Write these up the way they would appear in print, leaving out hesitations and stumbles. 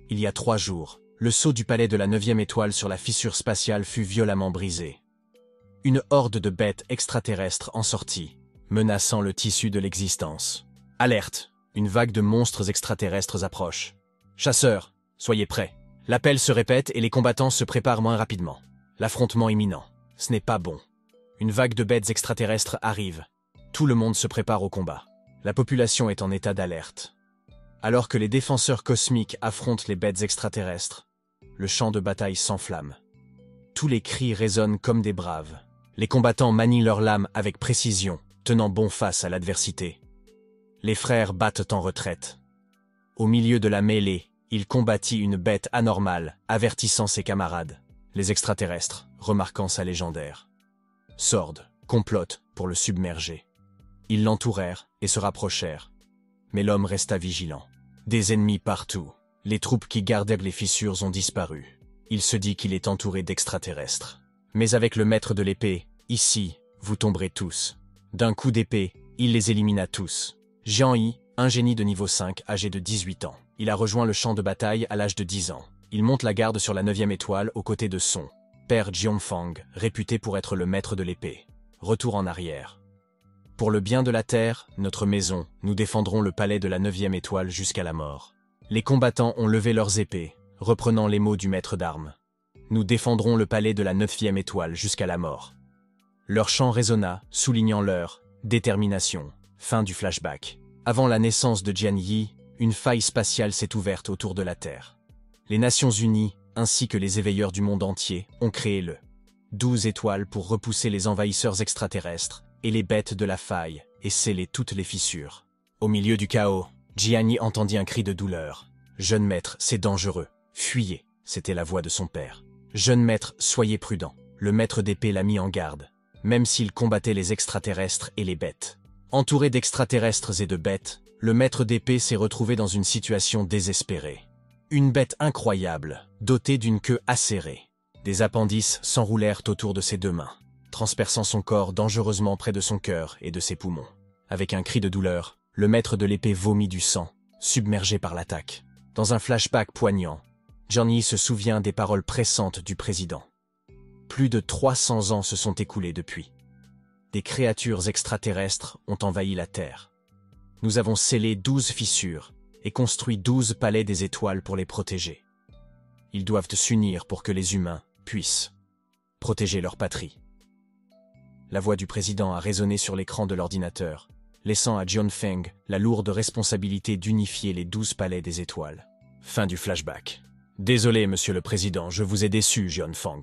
Il y a 3 jours, le sceau du palais de la 9e étoile sur la fissure spatiale fut violemment brisé. Une horde de bêtes extraterrestres en sortit, menaçant le tissu de l'existence. Alerte! Une vague de monstres extraterrestres approche. Chasseurs, soyez prêts. L'appel se répète et les combattants se préparent moins rapidement. L'affrontement imminent. Ce n'est pas bon. Une vague de bêtes extraterrestres arrive. Tout le monde se prépare au combat. La population est en état d'alerte. Alors que les défenseurs cosmiques affrontent les bêtes extraterrestres, le champ de bataille s'enflamme. Tous les cris résonnent comme des braves. Les combattants manient leurs lames avec précision, tenant bon face à l'adversité. Les frères battent en retraite. Au milieu de la mêlée, il combattit une bête anormale, avertissant ses camarades, les extraterrestres, remarquant sa légendaire. Sordent, complotent pour le submerger. Ils l'entourèrent et se rapprochèrent. Mais l'homme resta vigilant. Des ennemis partout. Les troupes qui gardaient les fissures ont disparu. Il se dit qu'il est entouré d'extraterrestres. Mais avec le maître de l'épée, ici, vous tomberez tous. D'un coup d'épée, il les élimina tous. Jian Yi, un génie de niveau 5, âgé de 18 ans. Il a rejoint le champ de bataille à l'âge de 10 ans. Il monte la garde sur la 9e étoile aux côtés de son père Jianfang, réputé pour être le maître de l'épée. Retour en arrière. Pour le bien de la terre, notre maison, nous défendrons le palais de la 9e étoile jusqu'à la mort. Les combattants ont levé leurs épées, reprenant les mots du maître d'armes. Nous défendrons le palais de la 9e étoile jusqu'à la mort. Leur chant résonna, soulignant leur détermination. Fin du flashback. Avant la naissance de Jian Yi, une faille spatiale s'est ouverte autour de la Terre. Les Nations Unies, ainsi que les éveilleurs du monde entier, ont créé le 12 étoiles pour repousser les envahisseurs extraterrestres et les bêtes de la faille et sceller toutes les fissures. Au milieu du chaos, Jian Yi entendit un cri de douleur. « Jeune maître, c'est dangereux. Fuyez !» C'était la voix de son père. « Jeune maître, soyez prudent. » Le maître d'épée l'a mis en garde, même s'il combattait les extraterrestres et les bêtes. Entouré d'extraterrestres et de bêtes, le maître d'épée s'est retrouvé dans une situation désespérée. Une bête incroyable, dotée d'une queue acérée. Des appendices s'enroulèrent autour de ses 2 mains, transperçant son corps dangereusement près de son cœur et de ses poumons. Avec un cri de douleur, le maître de l'épée vomit du sang, submergé par l'attaque. Dans un flashback poignant, Jian Yi se souvient des paroles pressantes du président. Plus de 300 ans se sont écoulés depuis. Des créatures extraterrestres ont envahi la Terre. Nous avons scellé 12 fissures et construit 12 palais des étoiles pour les protéger. Ils doivent s'unir pour que les humains puissent protéger leur patrie. La voix du président a résonné sur l'écran de l'ordinateur, laissant à Jianfeng la lourde responsabilité d'unifier les 12 palais des étoiles. Fin du flashback. Désolé, monsieur le président, je vous ai déçu, Jianfeng.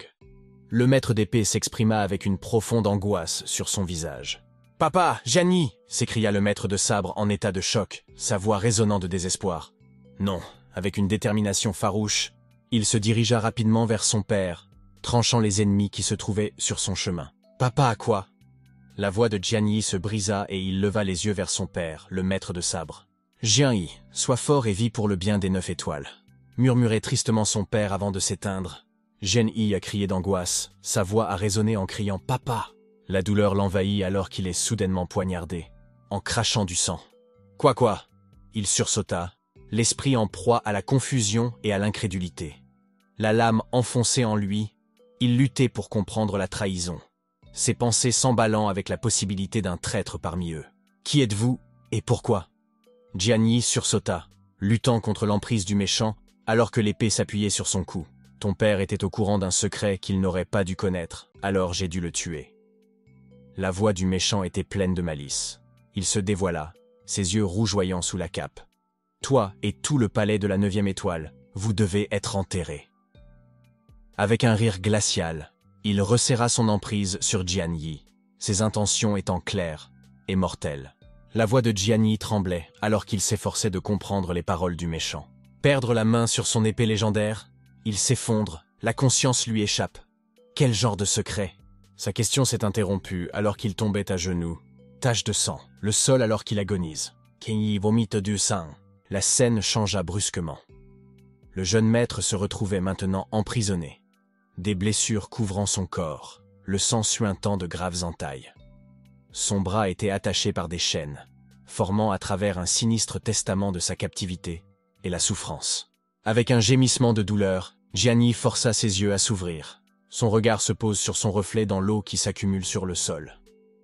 Le maître d'épée s'exprima avec une profonde angoisse sur son visage. « Papa, Jian Yi !» s'écria le maître de sabre en état de choc, sa voix résonnant de désespoir. Non, avec une détermination farouche, il se dirigea rapidement vers son père, tranchant les ennemis qui se trouvaient sur son chemin. « Papa, à quoi ?» La voix de Jian Yi se brisa et il leva les yeux vers son père, le maître de sabre. « Jian Yi, sois fort et vis pour le bien des 9 étoiles. » murmurait tristement son père avant de s'éteindre. Jian Yi a crié d'angoisse, sa voix a résonné en criant « Papa !» La douleur l'envahit alors qu'il est soudainement poignardé, en crachant du sang. « Quoi ?» Il sursauta, l'esprit en proie à la confusion et à l'incrédulité. La lame enfoncée en lui, il luttait pour comprendre la trahison, ses pensées s'emballant avec la possibilité d'un traître parmi eux. « Qui êtes-vous et pourquoi ?» Jian Yi sursauta, luttant contre l'emprise du méchant alors que l'épée s'appuyait sur son cou. « Ton père était au courant d'un secret qu'il n'aurait pas dû connaître, alors j'ai dû le tuer. » La voix du méchant était pleine de malice. Il se dévoila, ses yeux rougeoyants sous la cape. « Toi et tout le palais de la 9e étoile, vous devez être enterrés. » Avec un rire glacial, il resserra son emprise sur Jian Yi, ses intentions étant claires et mortelles. La voix de Jian Yi tremblait alors qu'il s'efforçait de comprendre les paroles du méchant. Perdre la main sur son épée légendaire, il s'effondre, la conscience lui échappe. Quel genre de secret? Sa question s'est interrompue alors qu'il tombait à genoux. Tache de sang, le sol alors qu'il agonise. Kenyi vomite du sang. La scène changea brusquement. Le jeune maître se retrouvait maintenant emprisonné. Des blessures couvrant son corps, le sang suintant de graves entailles. Son bras était attaché par des chaînes, formant à travers un sinistre testament de sa captivité et la souffrance. Avec un gémissement de douleur, Jian Yi força ses yeux à s'ouvrir. Son regard se pose sur son reflet dans l'eau qui s'accumule sur le sol.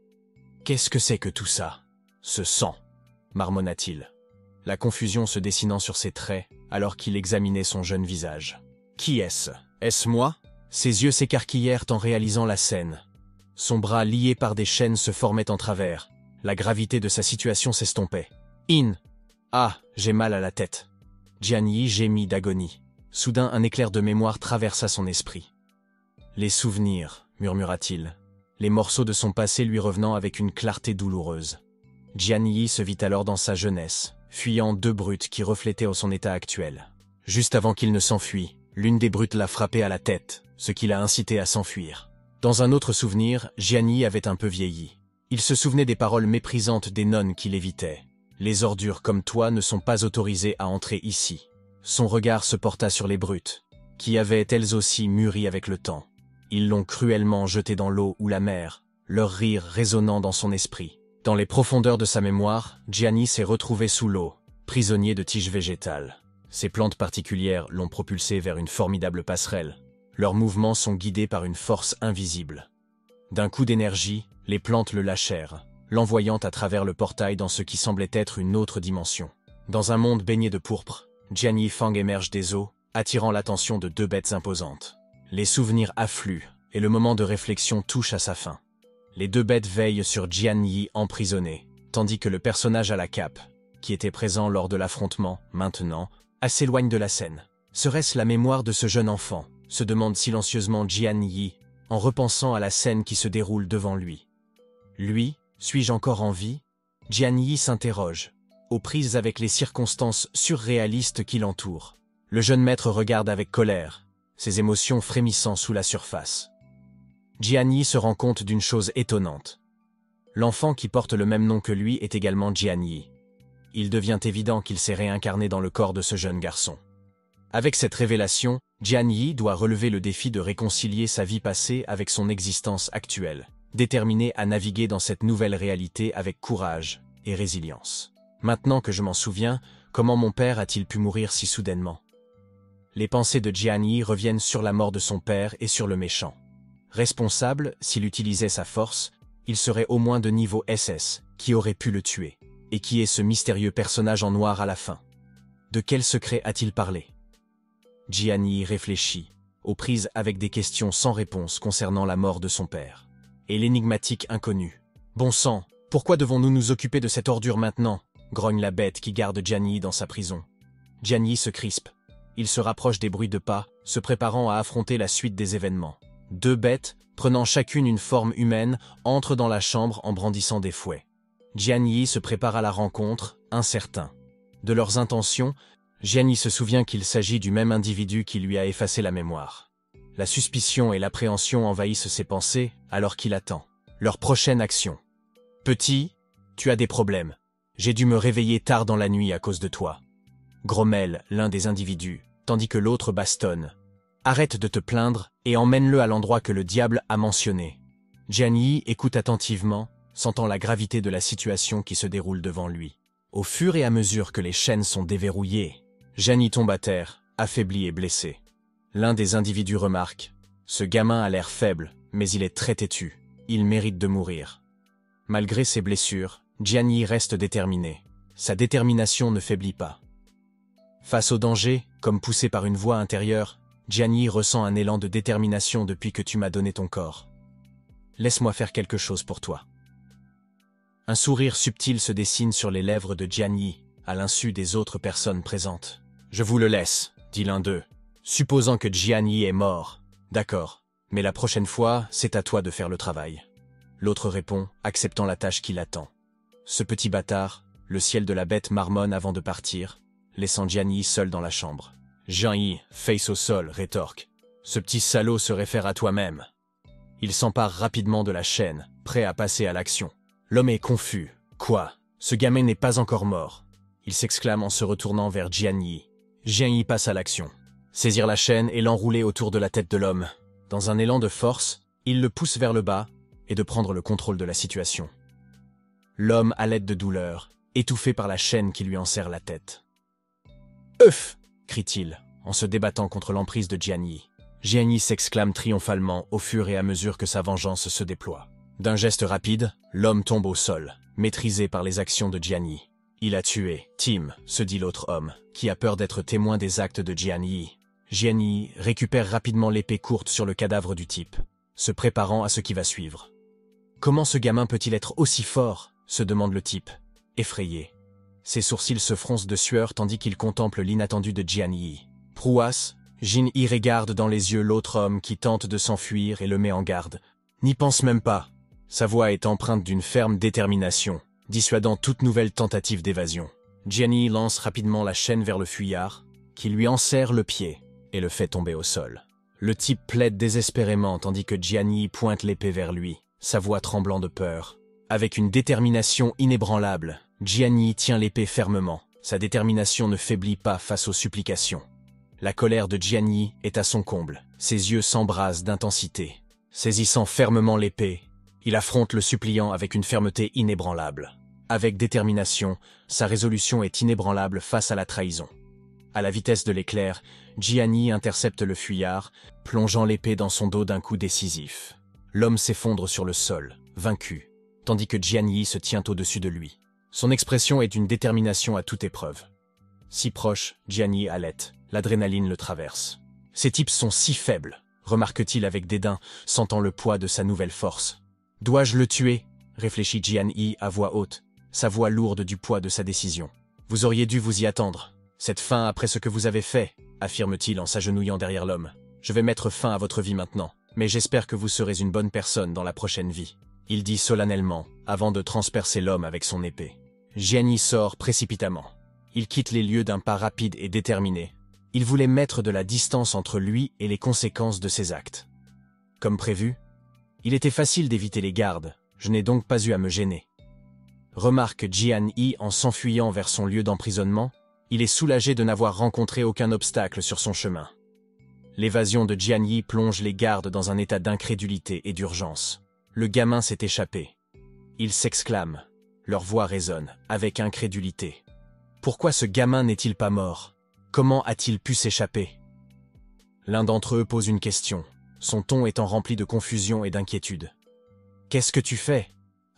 « Qu'est-ce que c'est que tout ça? Ce sang » marmonna-t-il, la confusion se dessinant sur ses traits alors qu'il examinait son jeune visage. « Qui est-ce? Est-ce moi ?» Ses yeux s'écarquillèrent en réalisant la scène. Son bras lié par des chaînes se formait en travers. La gravité de sa situation s'estompait. « In! Ah, j'ai mal à la tête !» Jian Yi gémit d'agonie. Soudain, un éclair de mémoire traversa son esprit. « Les souvenirs » murmura-t-il, les morceaux de son passé lui revenant avec une clarté douloureuse. Jian Yi se vit alors dans sa jeunesse, fuyant deux brutes qui reflétaient son état actuel. Juste avant qu'il ne s'enfuit, l'une des brutes l'a frappé à la tête, ce qui l'a incité à s'enfuir. Dans un autre souvenir, Jian Yi avait un peu vieilli. Il se souvenait des paroles méprisantes des nonnes qui l'évitaient. « Les ordures comme toi ne sont pas autorisées à entrer ici. » Son regard se porta sur les brutes, qui avaient elles aussi mûri avec le temps. Ils l'ont cruellement jeté dans l'eau ou la mer, leur rire résonnant dans son esprit. Dans les profondeurs de sa mémoire, Jian Yi s'est retrouvé sous l'eau, prisonnier de tiges végétales. Ces plantes particulières l'ont propulsé vers une formidable passerelle. Leurs mouvements sont guidés par une force invisible. D'un coup d'énergie, les plantes le lâchèrent, l'envoyant à travers le portail dans ce qui semblait être une autre dimension. Dans un monde baigné de pourpre, Jian Yi Fang émerge des eaux, attirant l'attention de deux bêtes imposantes. Les souvenirs affluent, et le moment de réflexion touche à sa fin. Les deux bêtes veillent sur Jian Yi emprisonné, tandis que le personnage à la cape, qui était présent lors de l'affrontement, maintenant, s'éloigne de la scène. Serait-ce la mémoire de ce jeune enfant, se demande silencieusement Jian Yi, en repensant à la scène qui se déroule devant lui. Lui, suis-je encore en vie? Jian Yi s'interroge, aux prises avec les circonstances surréalistes qui l'entourent. Le jeune maître regarde avec colère, ses émotions frémissant sous la surface. Jian Yi se rend compte d'une chose étonnante. L'enfant qui porte le même nom que lui est également Jian Yi. Il devient évident qu'il s'est réincarné dans le corps de ce jeune garçon. Avec cette révélation, Jian Yi doit relever le défi de réconcilier sa vie passée avec son existence actuelle, déterminé à naviguer dans cette nouvelle réalité avec courage et résilience. Maintenant que je m'en souviens, comment mon père a-t-il pu mourir si soudainement? Les pensées de Jian Yi reviennent sur la mort de son père et sur le méchant. Responsable, s'il utilisait sa force, il serait au moins de niveau SS, qui aurait pu le tuer. Et qui est ce mystérieux personnage en noir à la fin? De quel secret a-t-il parlé? Jian Yi réfléchit, aux prises avec des questions sans réponse concernant la mort de son père. Et l'énigmatique inconnu. Bon sang, pourquoi devons-nous nous occuper de cette ordure maintenant? Grogne la bête qui garde Jian Yi dans sa prison. Jian Yi se crispe. Il se rapproche des bruits de pas, se préparant à affronter la suite des événements. Deux bêtes, prenant chacune une forme humaine, entrent dans la chambre en brandissant des fouets. Jian Yi se prépare à la rencontre, incertain. De leurs intentions, Jian Yi se souvient qu'il s'agit du même individu qui lui a effacé la mémoire. La suspicion et l'appréhension envahissent ses pensées alors qu'il attend leur prochaine action. « Petit, tu as des problèmes. J'ai dû me réveiller tard dans la nuit à cause de toi. » Grommelle l'un des individus, tandis que l'autre bastonne. « Arrête de te plaindre et emmène-le à l'endroit que le diable a mentionné. » Jian Yi écoute attentivement, sentant la gravité de la situation qui se déroule devant lui. Au fur et à mesure que les chaînes sont déverrouillées, Jian Yi tombe à terre, affaibli et blessé. L'un des individus remarque « Ce gamin a l'air faible, mais il est très têtu. Il mérite de mourir. » Malgré ses blessures, Jian Yi reste déterminé. Sa détermination ne faiblit pas. Face au danger, comme poussé par une voix intérieure, Jian Yi ressent un élan de détermination depuis que tu m'as donné ton corps. Laisse-moi faire quelque chose pour toi. Un sourire subtil se dessine sur les lèvres de Jian Yi, à l'insu des autres personnes présentes. « Je vous le laisse, » dit l'un d'eux, supposant que Jian Yi est mort. « D'accord, mais la prochaine fois, c'est à toi de faire le travail. » L'autre répond, acceptant la tâche qui l'attend. Ce petit bâtard, le ciel de la bête marmonne avant de partir, laissant Jian Yi seul dans la chambre. Jian Yi, face au sol, rétorque. « Ce petit salaud se réfère à toi-même. » Il s'empare rapidement de la chaîne, prêt à passer à l'action. L'homme est confus. « Quoi? Ce gamin n'est pas encore mort. » Il s'exclame en se retournant vers Jian Yi. Jian Yi passe à l'action. Saisir la chaîne et l'enrouler autour de la tête de l'homme. Dans un élan de force, il le pousse vers le bas et de prendre le contrôle de la situation. L'homme à l'aide de douleur, étouffé par la chaîne qui lui enserre la tête. « Euf !» crie-t-il, en se débattant contre l'emprise de Jian-Yi. Jian-Yi s'exclame triomphalement au fur et à mesure que sa vengeance se déploie. D'un geste rapide, l'homme tombe au sol, maîtrisé par les actions de Jian-Yi. Il a tué Tim, se dit l'autre homme, qui a peur d'être témoin des actes de Jian-Yi. Jian-Yi récupère rapidement l'épée courte sur le cadavre du type, se préparant à ce qui va suivre. Comment ce gamin peut-il être aussi fort ? Se demande le type, effrayé. Ses sourcils se froncent de sueur tandis qu'il contemple l'inattendu de Jian-Yi. Prouasse, Jin-Yi regarde dans les yeux l'autre homme qui tente de s'enfuir et le met en garde. N'y pense même pas. Sa voix est empreinte d'une ferme détermination, dissuadant toute nouvelle tentative d'évasion. Jian-Yi lance rapidement la chaîne vers le fuyard, qui lui enserre le pied et le fait tomber au sol. Le type plaide désespérément tandis que Jian-Yi pointe l'épée vers lui, sa voix tremblant de peur. Avec une détermination inébranlable, Jian-Yi tient l'épée fermement. Sa détermination ne faiblit pas face aux supplications. La colère de Jian-Yi est à son comble. Ses yeux s'embrasent d'intensité. Saisissant fermement l'épée, il affronte le suppliant avec une fermeté inébranlable. Avec détermination, sa résolution est inébranlable face à la trahison. À la vitesse de l'éclair, Jian-Yi intercepte le fuyard, plongeant l'épée dans son dos d'un coup décisif. L'homme s'effondre sur le sol, vaincu, tandis que Jian-Yi se tient au-dessus de lui. Son expression est d'une détermination à toute épreuve. Si proche, Jian-Yi halète, l'adrénaline le traverse. Ces types sont si faibles, remarque-t-il avec dédain, sentant le poids de sa nouvelle force. Dois-je le tuer ? Réfléchit Jian-Yi à voix haute, sa voix lourde du poids de sa décision. Vous auriez dû vous y attendre. Cette fin après ce que vous avez fait, affirme-t-il en s'agenouillant derrière l'homme. Je vais mettre fin à votre vie maintenant, mais j'espère que vous serez une bonne personne dans la prochaine vie. Il dit solennellement, avant de transpercer l'homme avec son épée. Jian-Yi sort précipitamment. Il quitte les lieux d'un pas rapide et déterminé. Il voulait mettre de la distance entre lui et les conséquences de ses actes. Comme prévu, il était facile d'éviter les gardes, je n'ai donc pas eu à me gêner. Remarque Jian-Yi en s'enfuyant vers son lieu d'emprisonnement, il est soulagé de n'avoir rencontré aucun obstacle sur son chemin. L'évasion de Jian-Yi plonge les gardes dans un état d'incrédulité et d'urgence. Le gamin s'est échappé. Ils s'exclament. Leur voix résonne, avec incrédulité. Pourquoi ce gamin n'est-il pas mort ? Comment a-t-il pu s'échapper ? L'un d'entre eux pose une question, son ton étant rempli de confusion et d'inquiétude. « Qu'est-ce que tu fais ?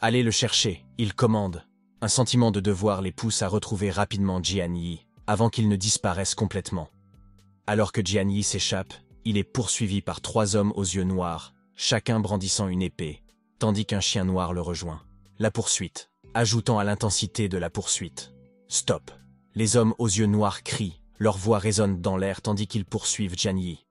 Allez le chercher, il commande. » Un sentiment de devoir les pousse à retrouver rapidement Jian-Yi, avant qu'il ne disparaisse complètement. Alors que Jian-Yi s'échappe, il est poursuivi par 3 hommes aux yeux noirs, chacun brandissant une épée, tandis qu'un chien noir le rejoint. La poursuite, ajoutant à l'intensité de la poursuite. Stop. Les hommes aux yeux noirs crient, leur voix résonne dans l'air tandis qu'ils poursuivent Jian-Yi.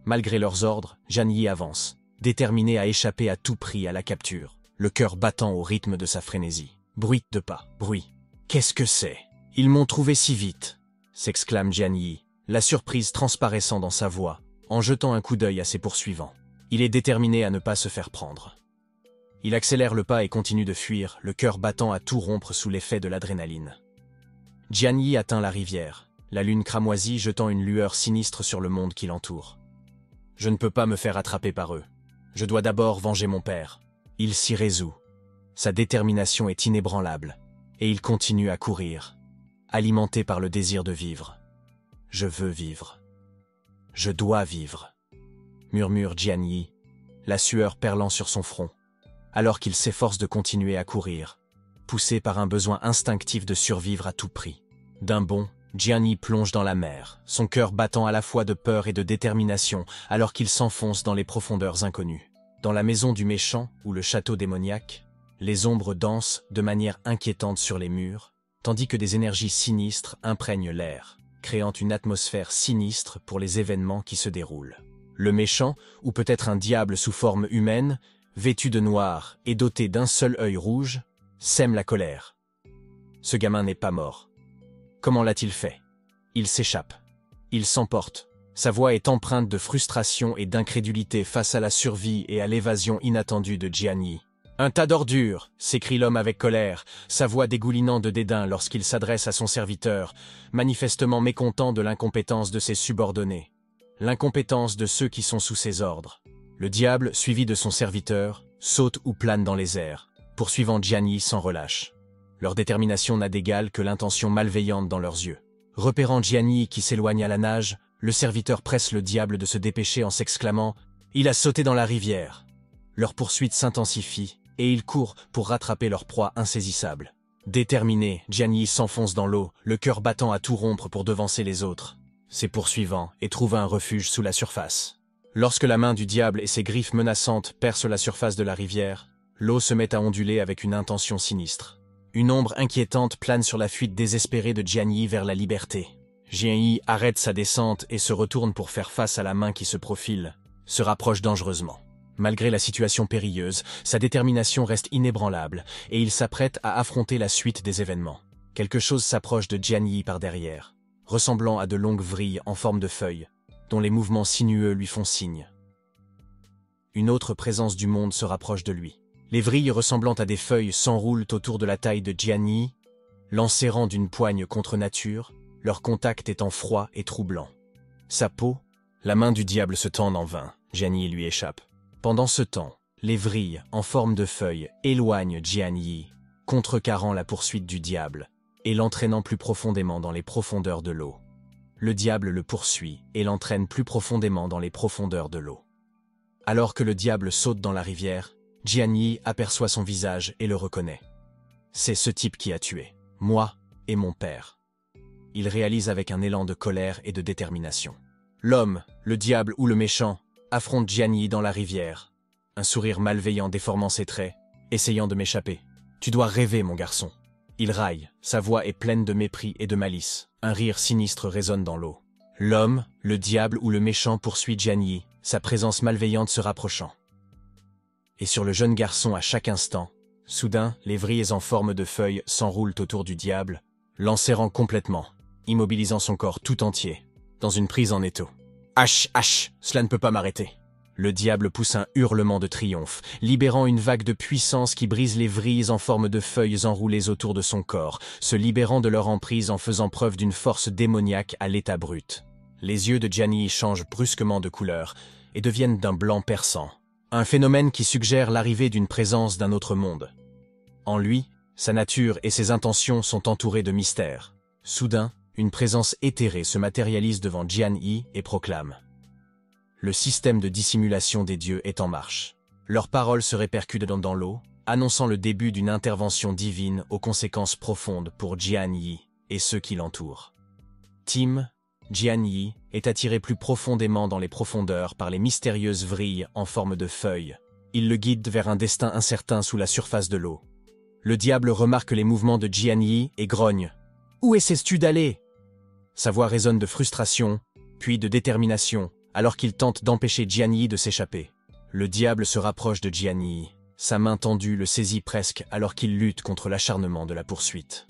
Malgré leurs ordres, Jian-Yi avance, déterminé à échapper à tout prix à la capture, le cœur battant au rythme de sa frénésie. Bruit de pas, bruit. Qu'est-ce que c'est ? Ils m'ont trouvé si vite, s'exclame Jian-Yi, la surprise transparaissant dans sa voix, en jetant un coup d'œil à ses poursuivants. Il est déterminé à ne pas se faire prendre. Il accélère le pas et continue de fuir, le cœur battant à tout rompre sous l'effet de l'adrénaline. Jian-Yi atteint la rivière, la lune cramoisie jetant une lueur sinistre sur le monde qui l'entoure. Je ne peux pas me faire attraper par eux. Je dois d'abord venger mon père. Il s'y résout. Sa détermination est inébranlable, et il continue à courir, alimenté par le désir de vivre. Je veux vivre. Je dois vivre, murmure Jian-Yi, la sueur perlant sur son front, alors qu'il s'efforce de continuer à courir, poussé par un besoin instinctif de survivre à tout prix. D'un bond, Jian-Yi plonge dans la mer, son cœur battant à la fois de peur et de détermination alors qu'il s'enfonce dans les profondeurs inconnues. Dans la maison du méchant ou le château démoniaque, les ombres dansent de manière inquiétante sur les murs, tandis que des énergies sinistres imprègnent l'air, créant une atmosphère sinistre pour les événements qui se déroulent. Le méchant, ou peut-être un diable sous forme humaine, vêtu de noir et doté d'un seul œil rouge, sème la colère. Ce gamin n'est pas mort. Comment l'a-t-il fait ? Il s'échappe. Il s'emporte. Sa voix est empreinte de frustration et d'incrédulité face à la survie et à l'évasion inattendue de Jian-Yi. « Un tas d'ordures !» s'écrie l'homme avec colère, sa voix dégoulinant de dédain lorsqu'il s'adresse à son serviteur, manifestement mécontent de l'incompétence de ses subordonnés. L'incompétence de ceux qui sont sous ses ordres. Le diable, suivi de son serviteur, saute ou plane dans les airs, poursuivant Jian-Yi sans relâche. Leur détermination n'a d'égal que l'intention malveillante dans leurs yeux. Repérant Jian-Yi qui s'éloigne à la nage, Le serviteur presse le diable de se dépêcher en s'exclamant « Il a sauté dans la rivière !» Leur poursuite s'intensifie et ils courent pour rattraper leur proie insaisissable. Déterminé, Jian-Yi s'enfonce dans l'eau, le cœur battant à tout rompre pour devancer les autres. Ses poursuivants et trouvent un refuge sous la surface. Lorsque la main du diable et ses griffes menaçantes percent la surface de la rivière, l'eau se met à onduler avec une intention sinistre. Une ombre inquiétante plane sur la fuite désespérée de Jian-Yi vers la liberté. Jian-Yi arrête sa descente et se retourne pour faire face à la main qui se profile, se rapproche dangereusement. Malgré la situation périlleuse, sa détermination reste inébranlable et il s'apprête à affronter la suite des événements. Quelque chose s'approche de Jian-Yi par derrière, ressemblant à de longues vrilles en forme de feuilles, dont les mouvements sinueux lui font signe. Une autre présence du monde se rapproche de lui. Les vrilles ressemblant à des feuilles s'enroulent autour de la taille de Jian-Yi, l'enserrant d'une poigne contre nature, leur contact étant froid et troublant. Sa peau, la main du diable se tend en vain, Jian-Yi lui échappe. Pendant ce temps, les vrilles, en forme de feuilles, éloignent Jian-Yi, contrecarrant la poursuite du diable et l'entraînant plus profondément dans les profondeurs de l'eau. Le diable le poursuit et l'entraîne plus profondément dans les profondeurs de l'eau. Alors que le diable saute dans la rivière, Jian-Yi aperçoit son visage et le reconnaît. C'est ce type qui a tué, moi et mon père. Il réalise avec un élan de colère et de détermination. L'homme, le diable ou le méchant affronte Jian-Yi dans la rivière, un sourire malveillant déformant ses traits, essayant de m'échapper. « Tu dois rêver, mon garçon. » Il raille, sa voix est pleine de mépris et de malice. Un rire sinistre résonne dans l'eau. L'homme, le diable ou le méchant poursuit Jian-Yi, sa présence malveillante se rapprochant. Et sur le jeune garçon à chaque instant, soudain, les vrilles en forme de feuilles s'enroulent autour du diable, l'enserrant complètement, immobilisant son corps tout entier, dans une prise en étau. H, cela ne peut pas m'arrêter. Le diable pousse un hurlement de triomphe, libérant une vague de puissance qui brise les vrilles en forme de feuilles enroulées autour de son corps, se libérant de leur emprise en faisant preuve d'une force démoniaque à l'état brut. Les yeux de Jian-Yi changent brusquement de couleur et deviennent d'un blanc perçant, un phénomène qui suggère l'arrivée d'une présence d'un autre monde. En lui, sa nature et ses intentions sont entourées de mystères. Soudain, une présence éthérée se matérialise devant Jian-Yi et proclame « Le système de dissimulation des dieux est en marche. » Leurs paroles se répercutent dans l'eau, annonçant le début d'une intervention divine aux conséquences profondes pour Jian-Yi et ceux qui l'entourent. Tim, Jian-Yi, est attiré plus profondément dans les profondeurs par les mystérieuses vrilles en forme de feuilles. Il le guide vers un destin incertain sous la surface de l'eau. Le diable remarque les mouvements de Jian-Yi et grogne « Où essaies-tu d'aller ?» Sa voix résonne de frustration, puis de détermination, alors qu'il tente d'empêcher Jian-Yi de s'échapper. Le diable se rapproche de Jian-Yi. Sa main tendue le saisit presque alors qu'il lutte contre l'acharnement de la poursuite.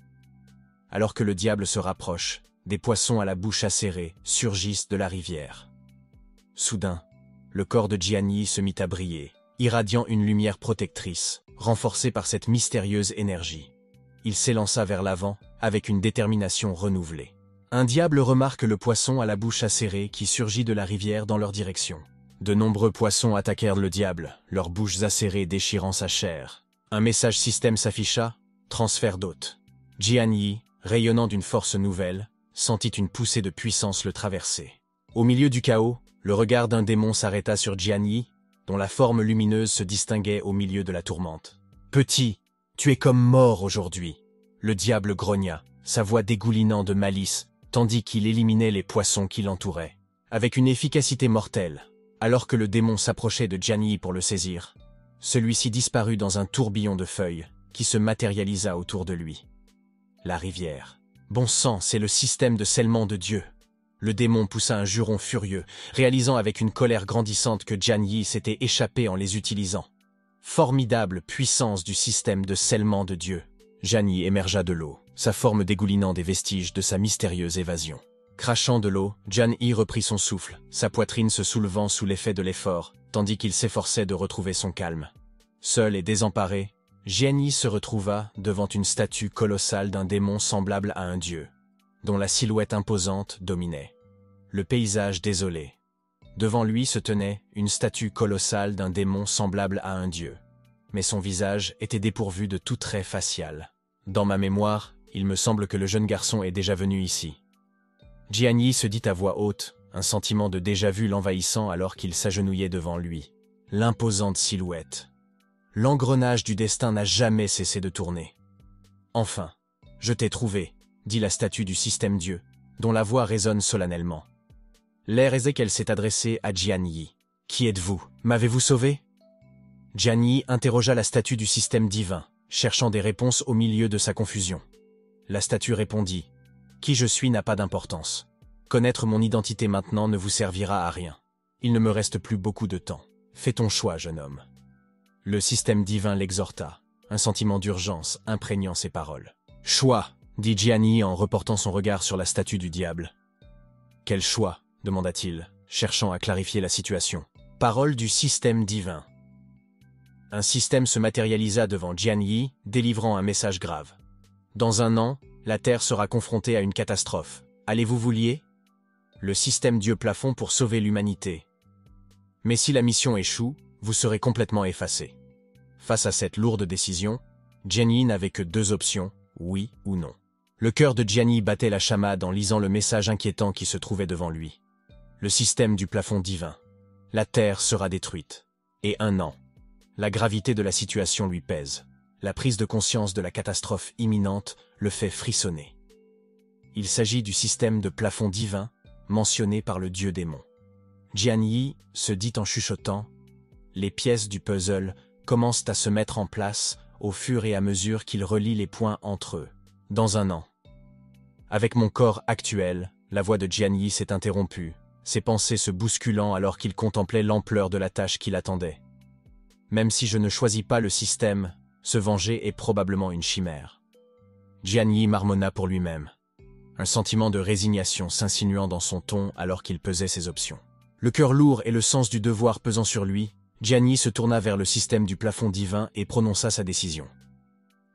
Alors que le diable se rapproche, des poissons à la bouche acérée surgissent de la rivière. Soudain, le corps de Jian-Yi se mit à briller, irradiant une lumière protectrice, renforcée par cette mystérieuse énergie. Il s'élança vers l'avant avec une détermination renouvelée. Un diable remarque le poisson à la bouche acérée qui surgit de la rivière dans leur direction. De nombreux poissons attaquèrent le diable, leurs bouches acérées déchirant sa chair. Un message système s'afficha, transfert d'hôte. Jian-Yi, rayonnant d'une force nouvelle, sentit une poussée de puissance le traverser. Au milieu du chaos, le regard d'un démon s'arrêta sur Jian-Yi, dont la forme lumineuse se distinguait au milieu de la tourmente. « Petit, tu es comme mort aujourd'hui !» Le diable grogna, sa voix dégoulinant de malice, tandis qu'il éliminait les poissons qui l'entouraient. Avec une efficacité mortelle, alors que le démon s'approchait de Jian-Yi pour le saisir, celui-ci disparut dans un tourbillon de feuilles qui se matérialisa autour de lui. La rivière. Bon sang, c'est le système de scellement de Dieu. Le démon poussa un juron furieux, réalisant avec une colère grandissante que Jian-Yi s'était échappé en les utilisant. Formidable puissance du système de scellement de Dieu. Jian-Yi émergea de l'eau, sa forme dégoulinant des vestiges de sa mystérieuse évasion. Crachant de l'eau, Jian-Yi reprit son souffle, sa poitrine se soulevant sous l'effet de l'effort, tandis qu'il s'efforçait de retrouver son calme. Seul et désemparé, Jian-Yi se retrouva devant une statue colossale d'un démon semblable à un dieu, dont la silhouette imposante dominait. Le paysage désolé. Devant lui se tenait une statue colossale d'un démon semblable à un dieu, mais son visage était dépourvu de tout trait facial. Dans ma mémoire, il me semble que le jeune garçon est déjà venu ici. Jian-Yi se dit à voix haute, un sentiment de déjà-vu l'envahissant alors qu'il s'agenouillait devant lui. L'imposante silhouette. L'engrenage du destin n'a jamais cessé de tourner. Enfin, je t'ai trouvé, dit la statue du système Dieu, dont la voix résonne solennellement. L'air aisé qu'elle s'est adressée à Jian Yi. Qui êtes-vous? M'avez-vous sauvé? Jian Yi interrogea la statue du système divin, cherchant des réponses au milieu de sa confusion. La statue répondit. Qui je suis n'a pas d'importance. Connaître mon identité maintenant ne vous servira à rien. Il ne me reste plus beaucoup de temps. Fais ton choix, jeune homme. Le système divin l'exhorta, un sentiment d'urgence imprégnant ses paroles. Choix, dit Jian Yi en reportant son regard sur la statue du diable. Quel choix? Demanda-t-il, cherchant à clarifier la situation. Parole du système divin. Un système se matérialisa devant Jian Yi, délivrant un message grave. Dans 1 an, la Terre sera confrontée à une catastrophe. Allez-vous vous lier? Le système Dieu plafond pour sauver l'humanité. Mais si la mission échoue, vous serez complètement effacé. Face à cette lourde décision, Jian Yi n'avait que 2 options, oui ou non. Le cœur de Jian Yi battait la chamade en lisant le message inquiétant qui se trouvait devant lui. Le système du plafond divin. La Terre sera détruite. Et 1 an. La gravité de la situation lui pèse. La prise de conscience de la catastrophe imminente le fait frissonner. Il s'agit du système de plafond divin mentionné par le dieu démon. Jian Yi se dit en chuchotant « Les pièces du puzzle commencent à se mettre en place au fur et à mesure qu'il relie les points entre eux. Dans 1 an. » Avec mon corps actuel, la voix de Jian Yi s'est interrompue, ses pensées se bousculant alors qu'il contemplait l'ampleur de la tâche qui l'attendait. Même si je ne choisis pas le système, se venger est probablement une chimère. Jian Yi marmonna pour lui-même. Un sentiment de résignation s'insinuant dans son ton alors qu'il pesait ses options. Le cœur lourd et le sens du devoir pesant sur lui, Jian Yi se tourna vers le système du plafond divin et prononça sa décision.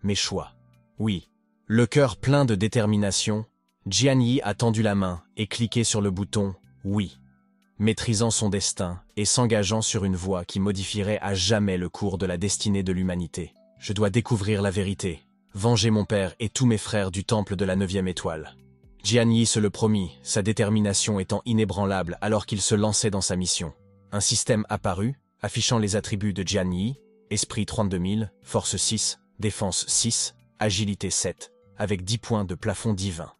Mes choix. Oui. Le cœur plein de détermination, Jian Yi a tendu la main et cliqué sur le bouton « Oui », maîtrisant son destin et s'engageant sur une voie qui modifierait à jamais le cours de la destinée de l'humanité. Je dois découvrir la vérité, venger mon père et tous mes frères du temple de la 9e étoile. Jian Yi se le promit, sa détermination étant inébranlable alors qu'il se lançait dans sa mission. Un système apparut, affichant les attributs de Jian Yi, esprit 32 000, force 6, défense 6, agilité 7, avec 10 points de plafond divin.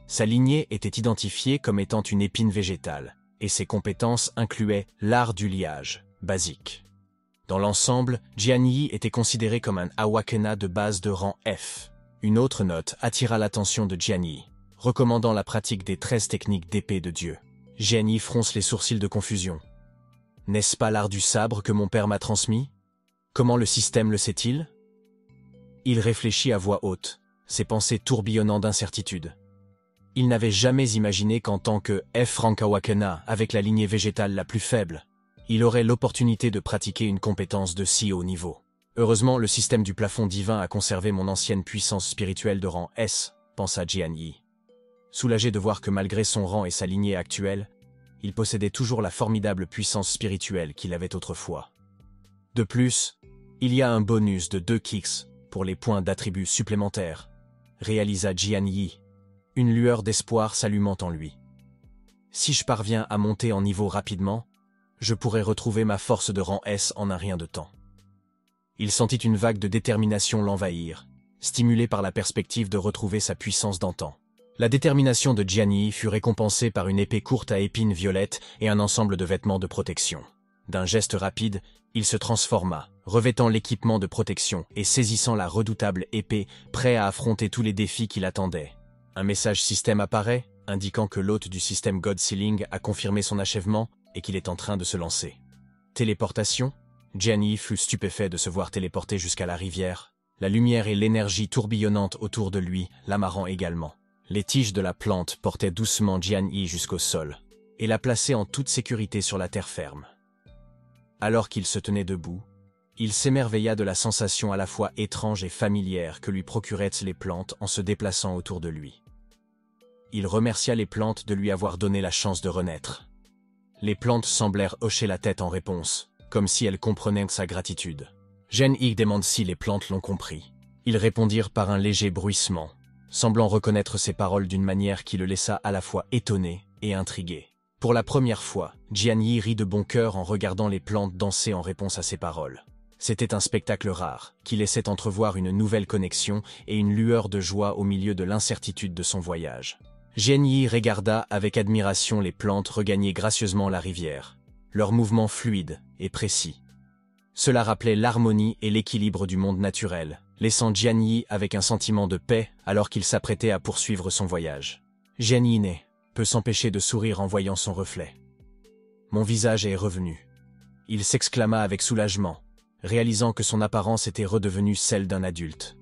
Sa lignée était identifiée comme étant une épine végétale, et ses compétences incluaient l'art du liage, basique. Dans l'ensemble, Jian Yi était considéré comme un Awakena de base de rang F. Une autre note attira l'attention de Jian Yi, recommandant la pratique des 13 techniques d'épée de Dieu. Jian Yi fronce les sourcils de confusion. N'est-ce pas l'art du sabre que mon père m'a transmis? Comment le système le sait-il? Il réfléchit à voix haute, ses pensées tourbillonnant d'incertitude. Il n'avait jamais imaginé qu'en tant que F-Rank Awakena, avec la lignée végétale la plus faible, il aurait l'opportunité de pratiquer une compétence de si haut niveau. Heureusement, le système du plafond divin a conservé mon ancienne puissance spirituelle de rang S, pensa Jian Yi. Soulagé de voir que malgré son rang et sa lignée actuelle, il possédait toujours la formidable puissance spirituelle qu'il avait autrefois. De plus, il y a un bonus de 2 kicks pour les points d'attributs supplémentaires, réalisa Jian Yi, une lueur d'espoir s'allumant en lui. Si je parviens à monter en niveau rapidement, je pourrais retrouver ma force de rang S en un rien de temps. Il sentit une vague de détermination l'envahir, stimulé par la perspective de retrouver sa puissance d'antan. La détermination de Jian Yi fut récompensée par une épée courte à épines violettes et un ensemble de vêtements de protection. D'un geste rapide, il se transforma, revêtant l'équipement de protection et saisissant la redoutable épée, prêt à affronter tous les défis qui l'attendaient. Un message système apparaît, indiquant que l'hôte du système God Sealing a confirmé son achèvement et qu'il est en train de se lancer. Téléportation? Jian Yi fut stupéfait de se voir téléporter jusqu'à la rivière. La lumière et l'énergie tourbillonnante autour de lui l'amarrant également. Les tiges de la plante portaient doucement Jian Yi jusqu'au sol et la plaçaient en toute sécurité sur la terre ferme. Alors qu'il se tenait debout, il s'émerveilla de la sensation à la fois étrange et familière que lui procuraient les plantes en se déplaçant autour de lui. Il remercia les plantes de lui avoir donné la chance de renaître. Les plantes semblèrent hocher la tête en réponse, comme si elles comprenaient sa gratitude. Jian Yi demande si les plantes l'ont compris. Ils répondirent par un léger bruissement, semblant reconnaître ses paroles d'une manière qui le laissa à la fois étonné et intrigué. Pour la première fois, Jian Yi rit de bon cœur en regardant les plantes danser en réponse à ses paroles. C'était un spectacle rare, qui laissait entrevoir une nouvelle connexion et une lueur de joie au milieu de l'incertitude de son voyage. Jian Yi regarda avec admiration les plantes regagner gracieusement la rivière, leurs mouvements fluides et précis. Cela rappelait l'harmonie et l'équilibre du monde naturel, laissant Jian Yi avec un sentiment de paix alors qu'il s'apprêtait à poursuivre son voyage. Jian Yi ne peut s'empêcher de sourire en voyant son reflet. « Mon visage est revenu. » Il s'exclama avec soulagement, réalisant que son apparence était redevenue celle d'un adulte.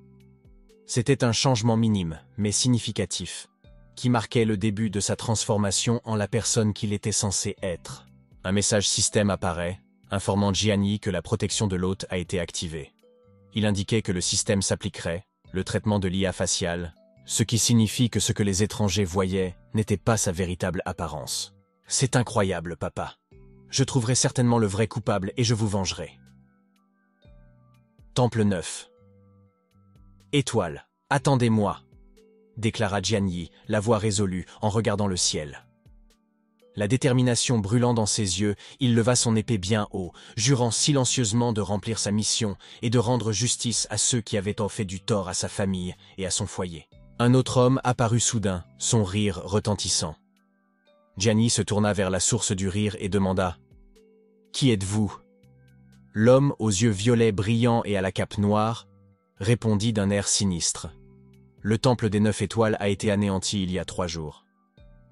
C'était un changement minime, mais significatif, qui marquait le début de sa transformation en la personne qu'il était censé être. Un message système apparaît, informant Jian Yi que la protection de l'hôte a été activée. Il indiquait que le système s'appliquerait, le traitement de l'IA faciale, ce qui signifie que ce que les étrangers voyaient n'était pas sa véritable apparence. « C'est incroyable, papa. Je trouverai certainement le vrai coupable et je vous vengerai. » Temple 9. Étoile, attendez-moi, déclara Jian Yi, la voix résolue, en regardant le ciel. La détermination brûlant dans ses yeux, il leva son épée bien haut, jurant silencieusement de remplir sa mission et de rendre justice à ceux qui avaient fait du tort à sa famille et à son foyer. Un autre homme apparut soudain, son rire retentissant. Jian Yi se tourna vers la source du rire et demanda « Qui êtes-vous » L'homme aux yeux violets brillants et à la cape noire répondit d'un air sinistre. « Le temple des 9 étoiles a été anéanti il y a 3 jours.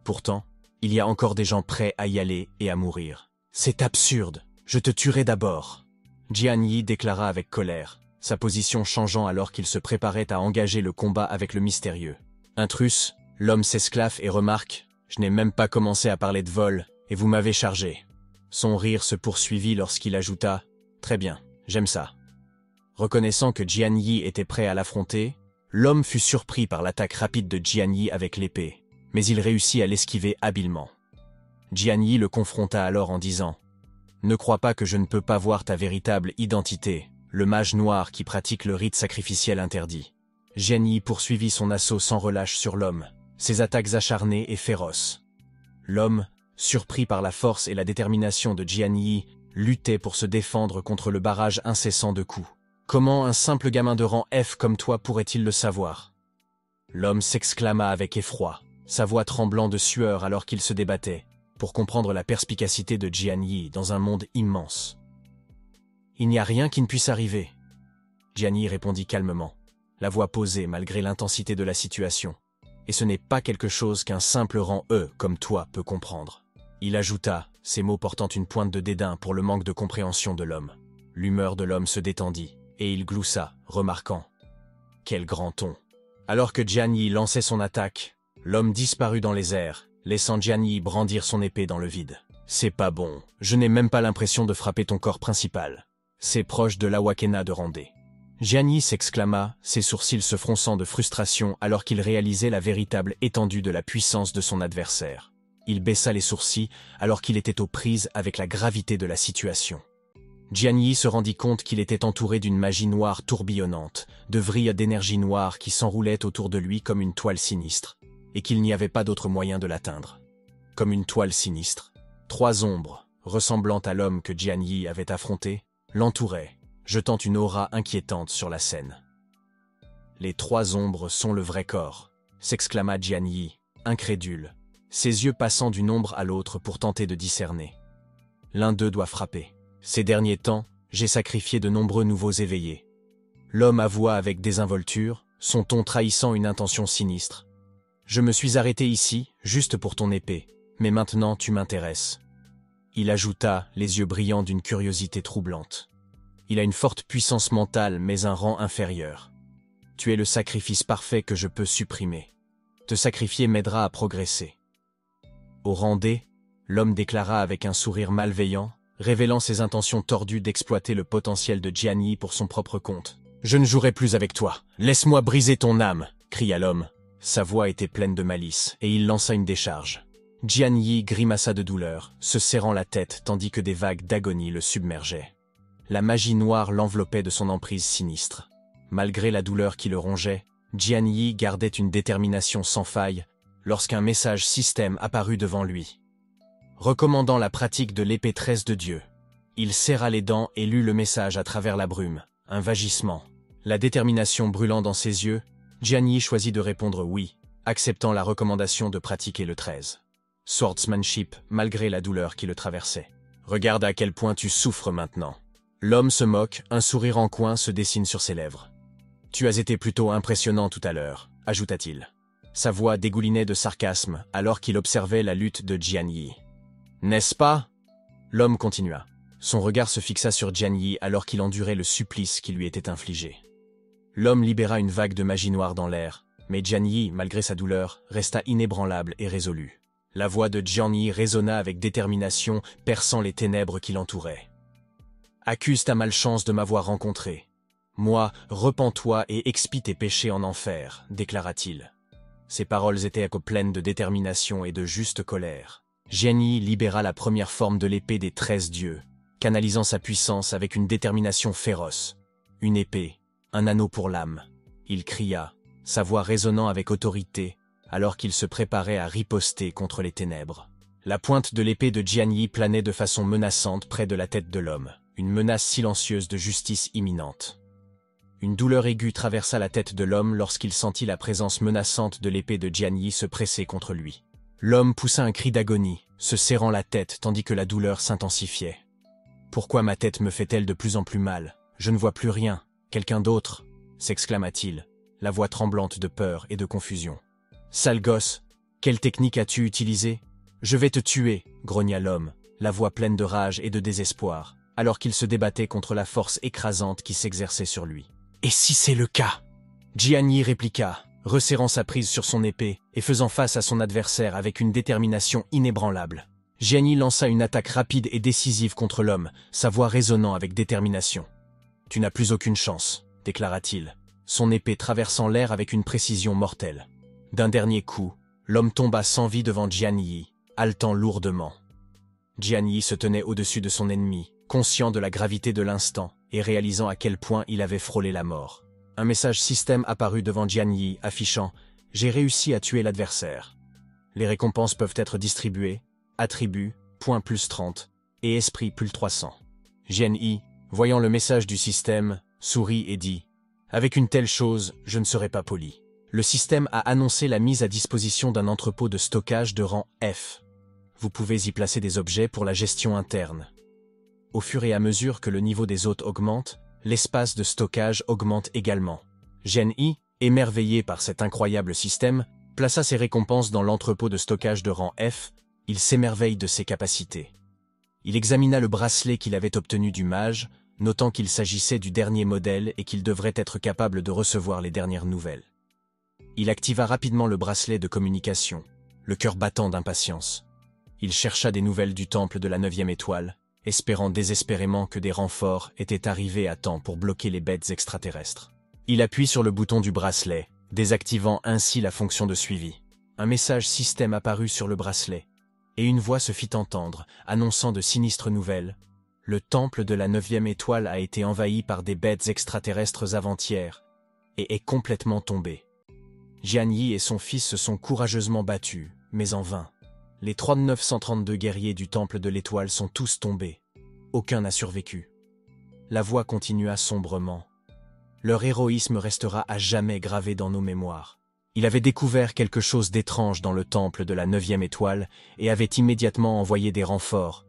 Pourtant, il y a encore des gens prêts à y aller et à mourir. C'est absurde, je te tuerai d'abord. » Jian Yi déclara avec colère, sa position changeant alors qu'il se préparait à engager le combat avec le mystérieux. Intrus, l'homme s'esclaffe et remarque « Je n'ai même pas commencé à parler de vol, et vous m'avez chargé. » Son rire se poursuivit lorsqu'il ajouta « Très bien, j'aime ça. » Reconnaissant que Jian Yi était prêt à l'affronter, l'homme fut surpris par l'attaque rapide de Jian Yi avec l'épée, mais il réussit à l'esquiver habilement. Jian Yi le confronta alors en disant « Ne crois pas que je ne peux pas voir ta véritable identité, le mage noir qui pratique le rite sacrificiel interdit. » Jian Yi poursuivit son assaut sans relâche sur l'homme, ses attaques acharnées et féroces. L'homme, surpris par la force et la détermination de Jian Yi, luttait pour se défendre contre le barrage incessant de coups. Comment un simple gamin de rang F comme toi pourrait-il le savoir? L'homme s'exclama avec effroi, sa voix tremblant de sueur alors qu'il se débattait, pour comprendre la perspicacité de Jian Yi dans un monde immense. « Il n'y a rien qui ne puisse arriver. » Jian Yi répondit calmement, la voix posée malgré l'intensité de la situation. « Et ce n'est pas quelque chose qu'un simple rang E comme toi peut comprendre. » Il ajouta, ces mots portant une pointe de dédain pour le manque de compréhension de l'homme. L'humeur de l'homme se détendit, et il gloussa, remarquant « Quel grand ton !» Alors que Jian Yi lançait son attaque, l'homme disparut dans les airs, laissant Jian Yi brandir son épée dans le vide. « C'est pas bon, je n'ai même pas l'impression de frapper ton corps principal. C'est proche de l'Awakena de Randé. » Jian Yi s'exclama, ses sourcils se fronçant de frustration alors qu'il réalisait la véritable étendue de la puissance de son adversaire. Il baissa les sourcils alors qu'il était aux prises avec la gravité de la situation. Jian Yi se rendit compte qu'il était entouré d'une magie noire tourbillonnante, de vrilles d'énergie noire qui s'enroulaient autour de lui comme une toile sinistre, et qu'il n'y avait pas d'autre moyen de l'atteindre. Comme une toile sinistre, 3 ombres, ressemblant à l'homme que Jian Yi avait affronté, l'entouraient, jetant une aura inquiétante sur la scène. « Les 3 ombres sont le vrai corps », s'exclama Jian Yi, incrédule, ses yeux passant d'une ombre à l'autre pour tenter de discerner. L'un d'eux doit frapper. Ces derniers temps, j'ai sacrifié de nombreux nouveaux éveillés. L'homme avoua avec désinvolture, son ton trahissant une intention sinistre. Je me suis arrêté ici, juste pour ton épée, mais maintenant tu m'intéresses. Il ajouta, les yeux brillants d'une curiosité troublante. Il a une forte puissance mentale, mais un rang inférieur. Tu es le sacrifice parfait que je peux supprimer. Te sacrifier m'aidera à progresser. Au rang D, l'homme déclara avec un sourire malveillant, révélant ses intentions tordues d'exploiter le potentiel de Jian Yi pour son propre compte. « Je ne jouerai plus avec toi. Laisse-moi briser ton âme !» cria l'homme. Sa voix était pleine de malice, et il lança une décharge. Jian Yi grimaça de douleur, se serrant la tête tandis que des vagues d'agonie le submergeaient. La magie noire l'enveloppait de son emprise sinistre. Malgré la douleur qui le rongeait, Jian Yi gardait une détermination sans faille lorsqu'un message système apparut devant lui. « recommandant la pratique de l'épée 13 de Dieu. Il serra les dents et lut le message à travers la brume, un vagissement. La détermination brûlant dans ses yeux, Jian-Yi choisit de répondre oui, acceptant la recommandation de pratiquer le 13. Swordsmanship, malgré la douleur qui le traversait. Regarde à quel point tu souffres maintenant. L'homme se moque, un sourire en coin se dessine sur ses lèvres. Tu as été plutôt impressionnant tout à l'heure, ajouta-t-il. Sa voix dégoulinait de sarcasme alors qu'il observait la lutte de Jian-Yi. N'est-ce pas? L'homme continua. Son regard se fixa sur Jian-Yi alors qu'il endurait le supplice qui lui était infligé. L'homme libéra une vague de magie noire dans l'air, mais Jian-Yi, malgré sa douleur, resta inébranlable et résolu. La voix de Jian-Yi résonna avec détermination, perçant les ténèbres qui l'entouraient. « Accuse ta malchance de m'avoir rencontré. Moi, repens-toi et expie tes péchés en enfer, déclara-t-il. Ses paroles étaient pleines de détermination et de juste colère. Jian-Yi libéra la première forme de l'épée des 13 dieux, canalisant sa puissance avec une détermination féroce. Une épée, un anneau pour l'âme. Il cria, sa voix résonnant avec autorité, alors qu'il se préparait à riposter contre les ténèbres. La pointe de l'épée de Jian-Yi planait de façon menaçante près de la tête de l'homme, une menace silencieuse de justice imminente. Une douleur aiguë traversa la tête de l'homme lorsqu'il sentit la présence menaçante de l'épée de Jian-Yi se presser contre lui. L'homme poussa un cri d'agonie, se serrant la tête tandis que la douleur s'intensifiait. « Pourquoi ma tête me fait-elle de plus en plus mal? Je ne vois plus rien. Quelqu'un d'autre » s'exclama-t-il, la voix tremblante de peur et de confusion. « Sale gosse, quelle technique as-tu utilisée? Je vais te tuer » grogna l'homme, la voix pleine de rage et de désespoir, alors qu'il se débattait contre la force écrasante qui s'exerçait sur lui. « Et si c'est le cas ?» Jian-Yi répliqua, resserrant sa prise sur son épée et faisant face à son adversaire avec une détermination inébranlable. Jian-Yi lança une attaque rapide et décisive contre l'homme, sa voix résonnant avec détermination. « Tu n'as plus aucune chance » déclara-t-il, son épée traversant l'air avec une précision mortelle. D'un dernier coup, l'homme tomba sans vie devant Jian-Yi, haletant lourdement. Jian-Yi se tenait au-dessus de son ennemi, conscient de la gravité de l'instant et réalisant à quel point il avait frôlé la mort. Un message système apparut devant Jian-Yi, affichant « J'ai réussi à tuer l'adversaire. Les récompenses peuvent être distribuées, attributs, points plus 30, et esprit plus 300. » Jian-Yi, voyant le message du système, sourit et dit « Avec une telle chose, je ne serai pas poli. » Le système a annoncé la mise à disposition d'un entrepôt de stockage de rang F. Vous pouvez y placer des objets pour la gestion interne. Au fur et à mesure que le niveau des hôtes augmente, l'espace de stockage augmente également. Jian-Yi, émerveillé par cet incroyable système, plaça ses récompenses dans l'entrepôt de stockage de rang F. Il s'émerveille de ses capacités. Il examina le bracelet qu'il avait obtenu du mage, notant qu'il s'agissait du dernier modèle et qu'il devrait être capable de recevoir les dernières nouvelles. Il activa rapidement le bracelet de communication, le cœur battant d'impatience. Il chercha des nouvelles du temple de la 9e étoile, espérant désespérément que des renforts étaient arrivés à temps pour bloquer les bêtes extraterrestres. Il appuie sur le bouton du bracelet, désactivant ainsi la fonction de suivi. Un message système apparut sur le bracelet, et une voix se fit entendre, annonçant de sinistres nouvelles. Le temple de la 9e étoile a été envahi par des bêtes extraterrestres avant-hier, et est complètement tombé. Jian-Yi et son fils se sont courageusement battus, mais en vain. Les 3932 guerriers du temple de l'étoile sont tous tombés. Aucun n'a survécu. La voix continua sombrement. Leur héroïsme restera à jamais gravé dans nos mémoires. Il avait découvert quelque chose d'étrange dans le temple de la 9e étoile et avait immédiatement envoyé des renforts,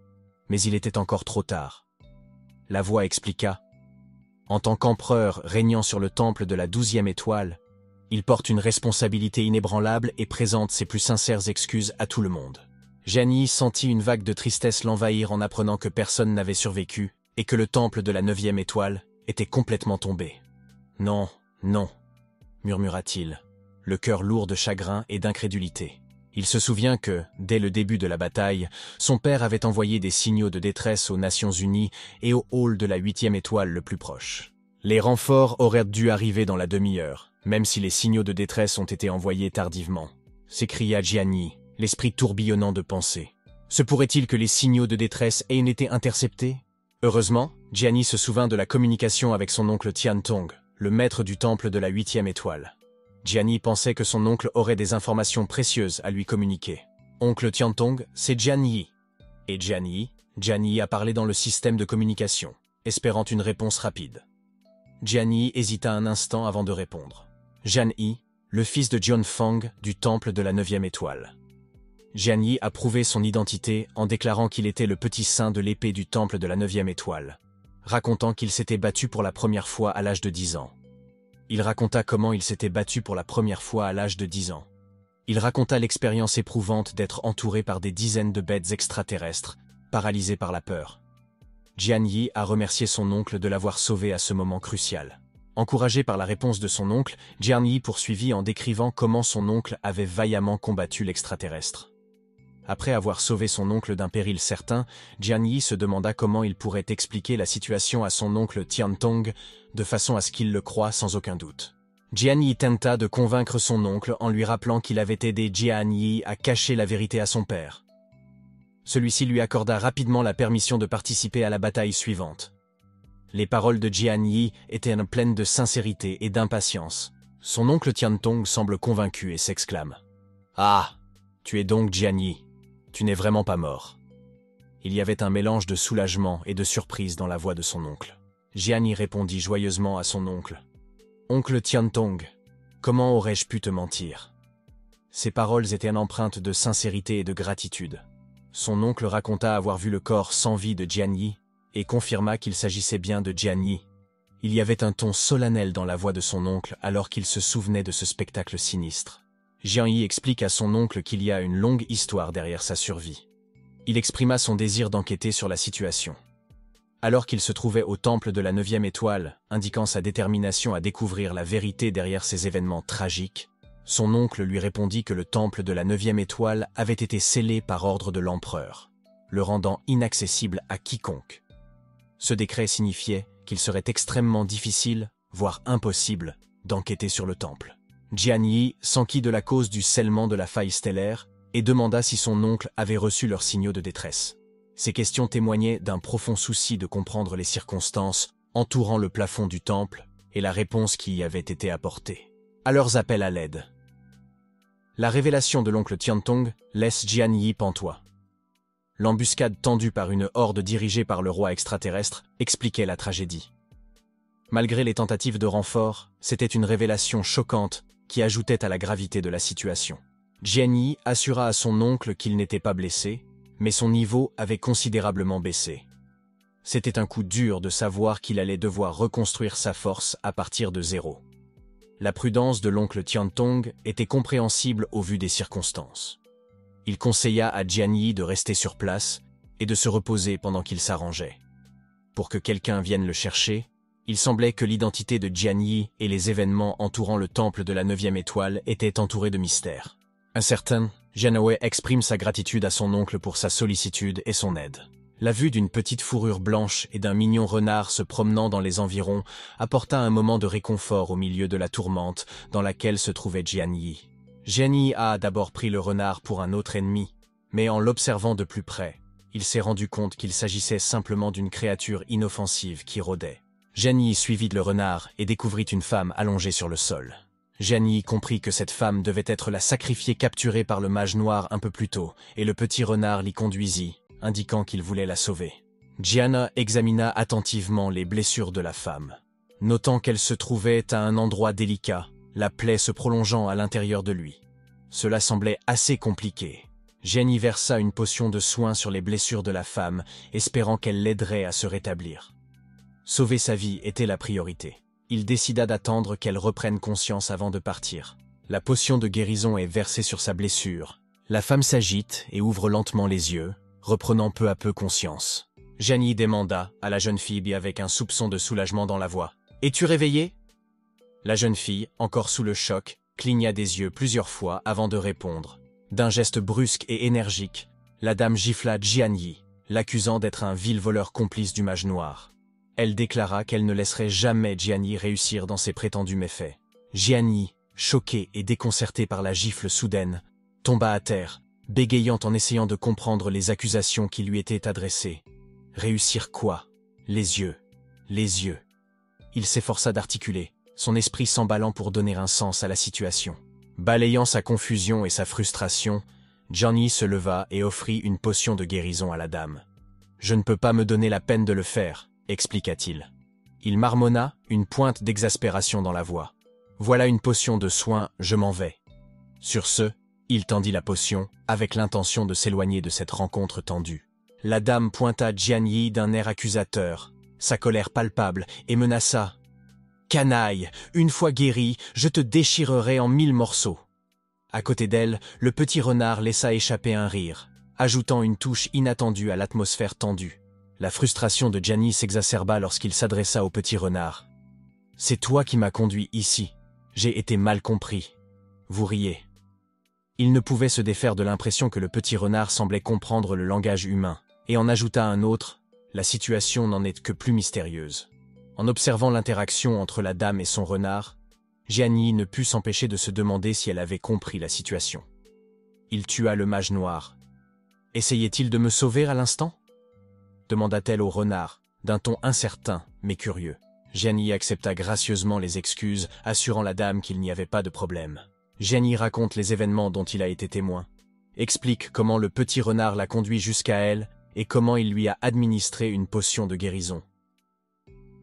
mais il était encore trop tard. La voix expliqua. En tant qu'empereur régnant sur le temple de la 12e étoile, il porte une responsabilité inébranlable et présente ses plus sincères excuses à tout le monde. Jian-Yi sentit une vague de tristesse l'envahir en apprenant que personne n'avait survécu et que le temple de la 9e étoile était complètement tombé. « Non, non » murmura-t-il, le cœur lourd de chagrin et d'incrédulité. Il se souvient que, dès le début de la bataille, son père avait envoyé des signaux de détresse aux Nations Unies et au hall de la 8e étoile le plus proche. Les renforts auraient dû arriver dans la demi-heure, même si les signaux de détresse ont été envoyés tardivement, s'écria Jian-Yi, l'esprit tourbillonnant de pensée. Se pourrait-il que les signaux de détresse aient été interceptés? Heureusement, Jian-Yi se souvint de la communication avec son oncle Tian-Tong, le maître du temple de la 8e étoile. Jian-Yi pensait que son oncle aurait des informations précieuses à lui communiquer. Oncle Tian-Tong, c'est Jian-Yi. Et Jian Yi a parlé dans le système de communication, espérant une réponse rapide. Jian Yi hésita un instant avant de répondre. Jian Yi, le fils de Jian Fang du temple de la 9e étoile. Jian Yi a prouvé son identité en déclarant qu'il était le petit saint de l'épée du temple de la 9e étoile, racontant qu'il s'était battu pour la première fois à l'âge de 10 ans. Il raconta comment il s'était battu pour la première fois à l'âge de 10 ans. Il raconta l'expérience éprouvante d'être entouré par des dizaines de bêtes extraterrestres, paralysées par la peur. Jian Yi a remercié son oncle de l'avoir sauvé à ce moment crucial. Encouragé par la réponse de son oncle, Jian Yi poursuivit en décrivant comment son oncle avait vaillamment combattu l'extraterrestre. Après avoir sauvé son oncle d'un péril certain, Jian Yi se demanda comment il pourrait expliquer la situation à son oncle Tian Tong, de façon à ce qu'il le croie sans aucun doute. Jian Yi tenta de convaincre son oncle en lui rappelant qu'il avait aidé Jian Yi à cacher la vérité à son père. Celui-ci lui accorda rapidement la permission de participer à la bataille suivante. Les paroles de Jian Yi étaient pleines de sincérité et d'impatience. Son oncle Tian Tong semble convaincu et s'exclame « Ah, tu es donc Jian Yi. Tu n'es vraiment pas mort. » Il y avait un mélange de soulagement et de surprise dans la voix de son oncle. Jian Yi répondit joyeusement à son oncle. « Oncle Tian Tong, comment aurais-je pu te mentir ?» Ces paroles étaient empreintes de sincérité et de gratitude. Son oncle raconta avoir vu le corps sans vie de Jian Yi et confirma qu'il s'agissait bien de Jian Yi. Il y avait un ton solennel dans la voix de son oncle alors qu'il se souvenait de ce spectacle sinistre. Jian Yi explique à son oncle qu'il y a une longue histoire derrière sa survie. Il exprima son désir d'enquêter sur la situation. Alors qu'il se trouvait au temple de la 9e étoile, indiquant sa détermination à découvrir la vérité derrière ces événements tragiques, son oncle lui répondit que le temple de la 9e étoile avait été scellé par ordre de l'empereur, le rendant inaccessible à quiconque. Ce décret signifiait qu'il serait extrêmement difficile, voire impossible, d'enquêter sur le temple. Jian Yi s'enquit de la cause du scellement de la faille stellaire et demanda si son oncle avait reçu leurs signaux de détresse. Ces questions témoignaient d'un profond souci de comprendre les circonstances entourant le plafond du temple et la réponse qui y avait été apportée. À leurs appels à l'aide. La révélation de l'oncle Tian Tong laisse Jian Yi pantois. L'embuscade tendue par une horde dirigée par le roi extraterrestre expliquait la tragédie. Malgré les tentatives de renfort, c'était une révélation choquante qui ajoutait à la gravité de la situation. Jian Yi assura à son oncle qu'il n'était pas blessé, mais son niveau avait considérablement baissé. C'était un coup dur de savoir qu'il allait devoir reconstruire sa force à partir de zéro. La prudence de l'oncle Tian Tong était compréhensible au vu des circonstances. Il conseilla à Jian Yi de rester sur place et de se reposer pendant qu'il s'arrangeait. Pour que quelqu'un vienne le chercher, il semblait que l'identité de Jian Yi et les événements entourant le temple de la 9e étoile étaient entourés de mystères. Un certain Jian Wei exprime sa gratitude à son oncle pour sa sollicitude et son aide. La vue d'une petite fourrure blanche et d'un mignon renard se promenant dans les environs apporta un moment de réconfort au milieu de la tourmente dans laquelle se trouvait Jian Yi. Jian Yi a d'abord pris le renard pour un autre ennemi, mais en l'observant de plus près, il s'est rendu compte qu'il s'agissait simplement d'une créature inoffensive qui rôdait. Jian Yi suivit le renard et découvrit une femme allongée sur le sol. Jian Yi comprit que cette femme devait être la sacrifiée capturée par le mage noir un peu plus tôt, et le petit renard l'y conduisit, indiquant qu'il voulait la sauver. Jian examina attentivement les blessures de la femme. Notant qu'elle se trouvait à un endroit délicat, la plaie se prolongeant à l'intérieur de lui. Cela semblait assez compliqué. Jian y versa une potion de soin sur les blessures de la femme, espérant qu'elle l'aiderait à se rétablir. Sauver sa vie était la priorité. Il décida d'attendre qu'elle reprenne conscience avant de partir. La potion de guérison est versée sur sa blessure. La femme s'agite et ouvre lentement les yeux, reprenant peu à peu conscience. Jian Yi demanda à la jeune fille avec un soupçon de soulagement dans la voix. « Es-tu réveillée ?» La jeune fille, encore sous le choc, cligna des yeux plusieurs fois avant de répondre. D'un geste brusque et énergique, la dame gifla Jian Yi, l'accusant d'être un vil voleur complice du mage noir. Elle déclara qu'elle ne laisserait jamais Jian Yi réussir dans ses prétendus méfaits. Jian Yi, choqué et déconcerté par la gifle soudaine, tomba à terre, bégayant en essayant de comprendre les accusations qui lui étaient adressées. Réussir quoi? Les yeux. Les yeux. Il s'efforça d'articuler, son esprit s'emballant pour donner un sens à la situation. Balayant sa confusion et sa frustration, Jian Yi se leva et offrit une potion de guérison à la dame. « Je ne peux pas me donner la peine de le faire, » expliqua-t-il. Il marmonna, une pointe d'exaspération dans la voix. « Voilà une potion de soin, je m'en vais. » Sur ce, il tendit la potion, avec l'intention de s'éloigner de cette rencontre tendue. La dame pointa Jian Yi d'un air accusateur, sa colère palpable, et menaça. « Canaille, une fois guéri, je te déchirerai en 1000 morceaux. » À côté d'elle, le petit renard laissa échapper un rire, ajoutant une touche inattendue à l'atmosphère tendue. La frustration de Jian Yi s'exacerba lorsqu'il s'adressa au petit renard. « C'est toi qui m'as conduit ici. J'ai été mal compris. » Vous riez. Il ne pouvait se défaire de l'impression que le petit renard semblait comprendre le langage humain, et en ajouta un autre, la situation n'en est que plus mystérieuse. En observant l'interaction entre la dame et son renard, Jian Yi ne put s'empêcher de se demander si elle avait compris la situation. Il tua le mage noir. « Essayait-il de me sauver à l'instant » demanda-t-elle au renard, d'un ton incertain mais curieux. Jian Yi accepta gracieusement les excuses, assurant la dame qu'il n'y avait pas de problème. Jian Yi raconte les événements dont il a été témoin, explique comment le petit renard l'a conduit jusqu'à elle et comment il lui a administré une potion de guérison.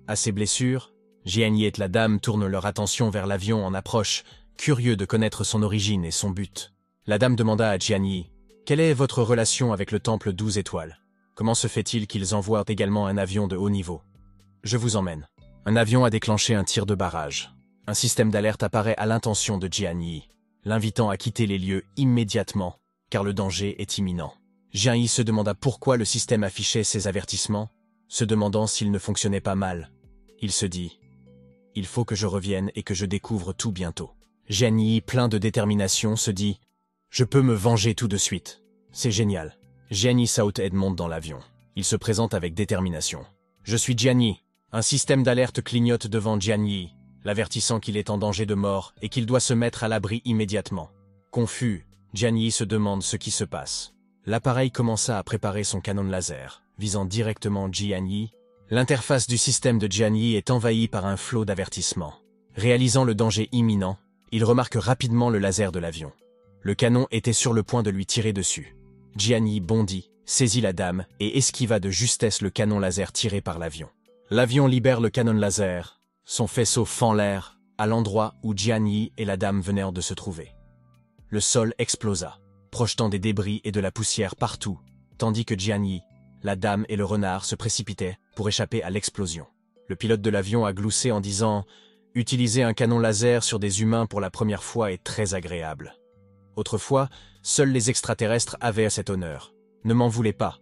À ses blessures, Jian Yi et la dame tournent leur attention vers l'avion en approche, curieux de connaître son origine et son but. La dame demanda à Jian Yi « Quelle est votre relation avec le temple 12 étoiles? Comment se fait-il qu'ils envoient également un avion de haut niveau? Je vous emmène. » Un avion a déclenché un tir de barrage. Un système d'alerte apparaît à l'intention de Jian Yi, l'invitant à quitter les lieux immédiatement, car le danger est imminent. Jian Yi se demanda pourquoi le système affichait ces avertissements, se demandant s'il ne fonctionnait pas mal. Il se dit « Il faut que je revienne et que je découvre tout bientôt. » Jian Yi, plein de détermination, se dit « Je peux me venger tout de suite. C'est génial. » Jian Yi saute et monte dans l'avion. Il se présente avec détermination. « Je suis Jian Yi. » Un système d'alerte clignote devant Jian Yi, l'avertissant qu'il est en danger de mort et qu'il doit se mettre à l'abri immédiatement. Confus, Jian Yi se demande ce qui se passe. L'appareil commença à préparer son canon laser, visant directement Jian Yi. L'interface du système de Jian Yi est envahie par un flot d'avertissements. Réalisant le danger imminent, il remarque rapidement le laser de l'avion. Le canon était sur le point de lui tirer dessus. Jian Yi bondit, saisit la dame et esquiva de justesse le canon laser tiré par l'avion. L'avion libère le canon laser. Son faisceau fend l'air, à l'endroit où Jian Yi et la dame venaient de se trouver. Le sol explosa, projetant des débris et de la poussière partout, tandis que Jian Yi, la dame et le renard se précipitaient pour échapper à l'explosion. Le pilote de l'avion a gloussé en disant « Utiliser un canon laser sur des humains pour la première fois est très agréable. Autrefois, seuls les extraterrestres avaient cet honneur. Ne m'en voulez pas.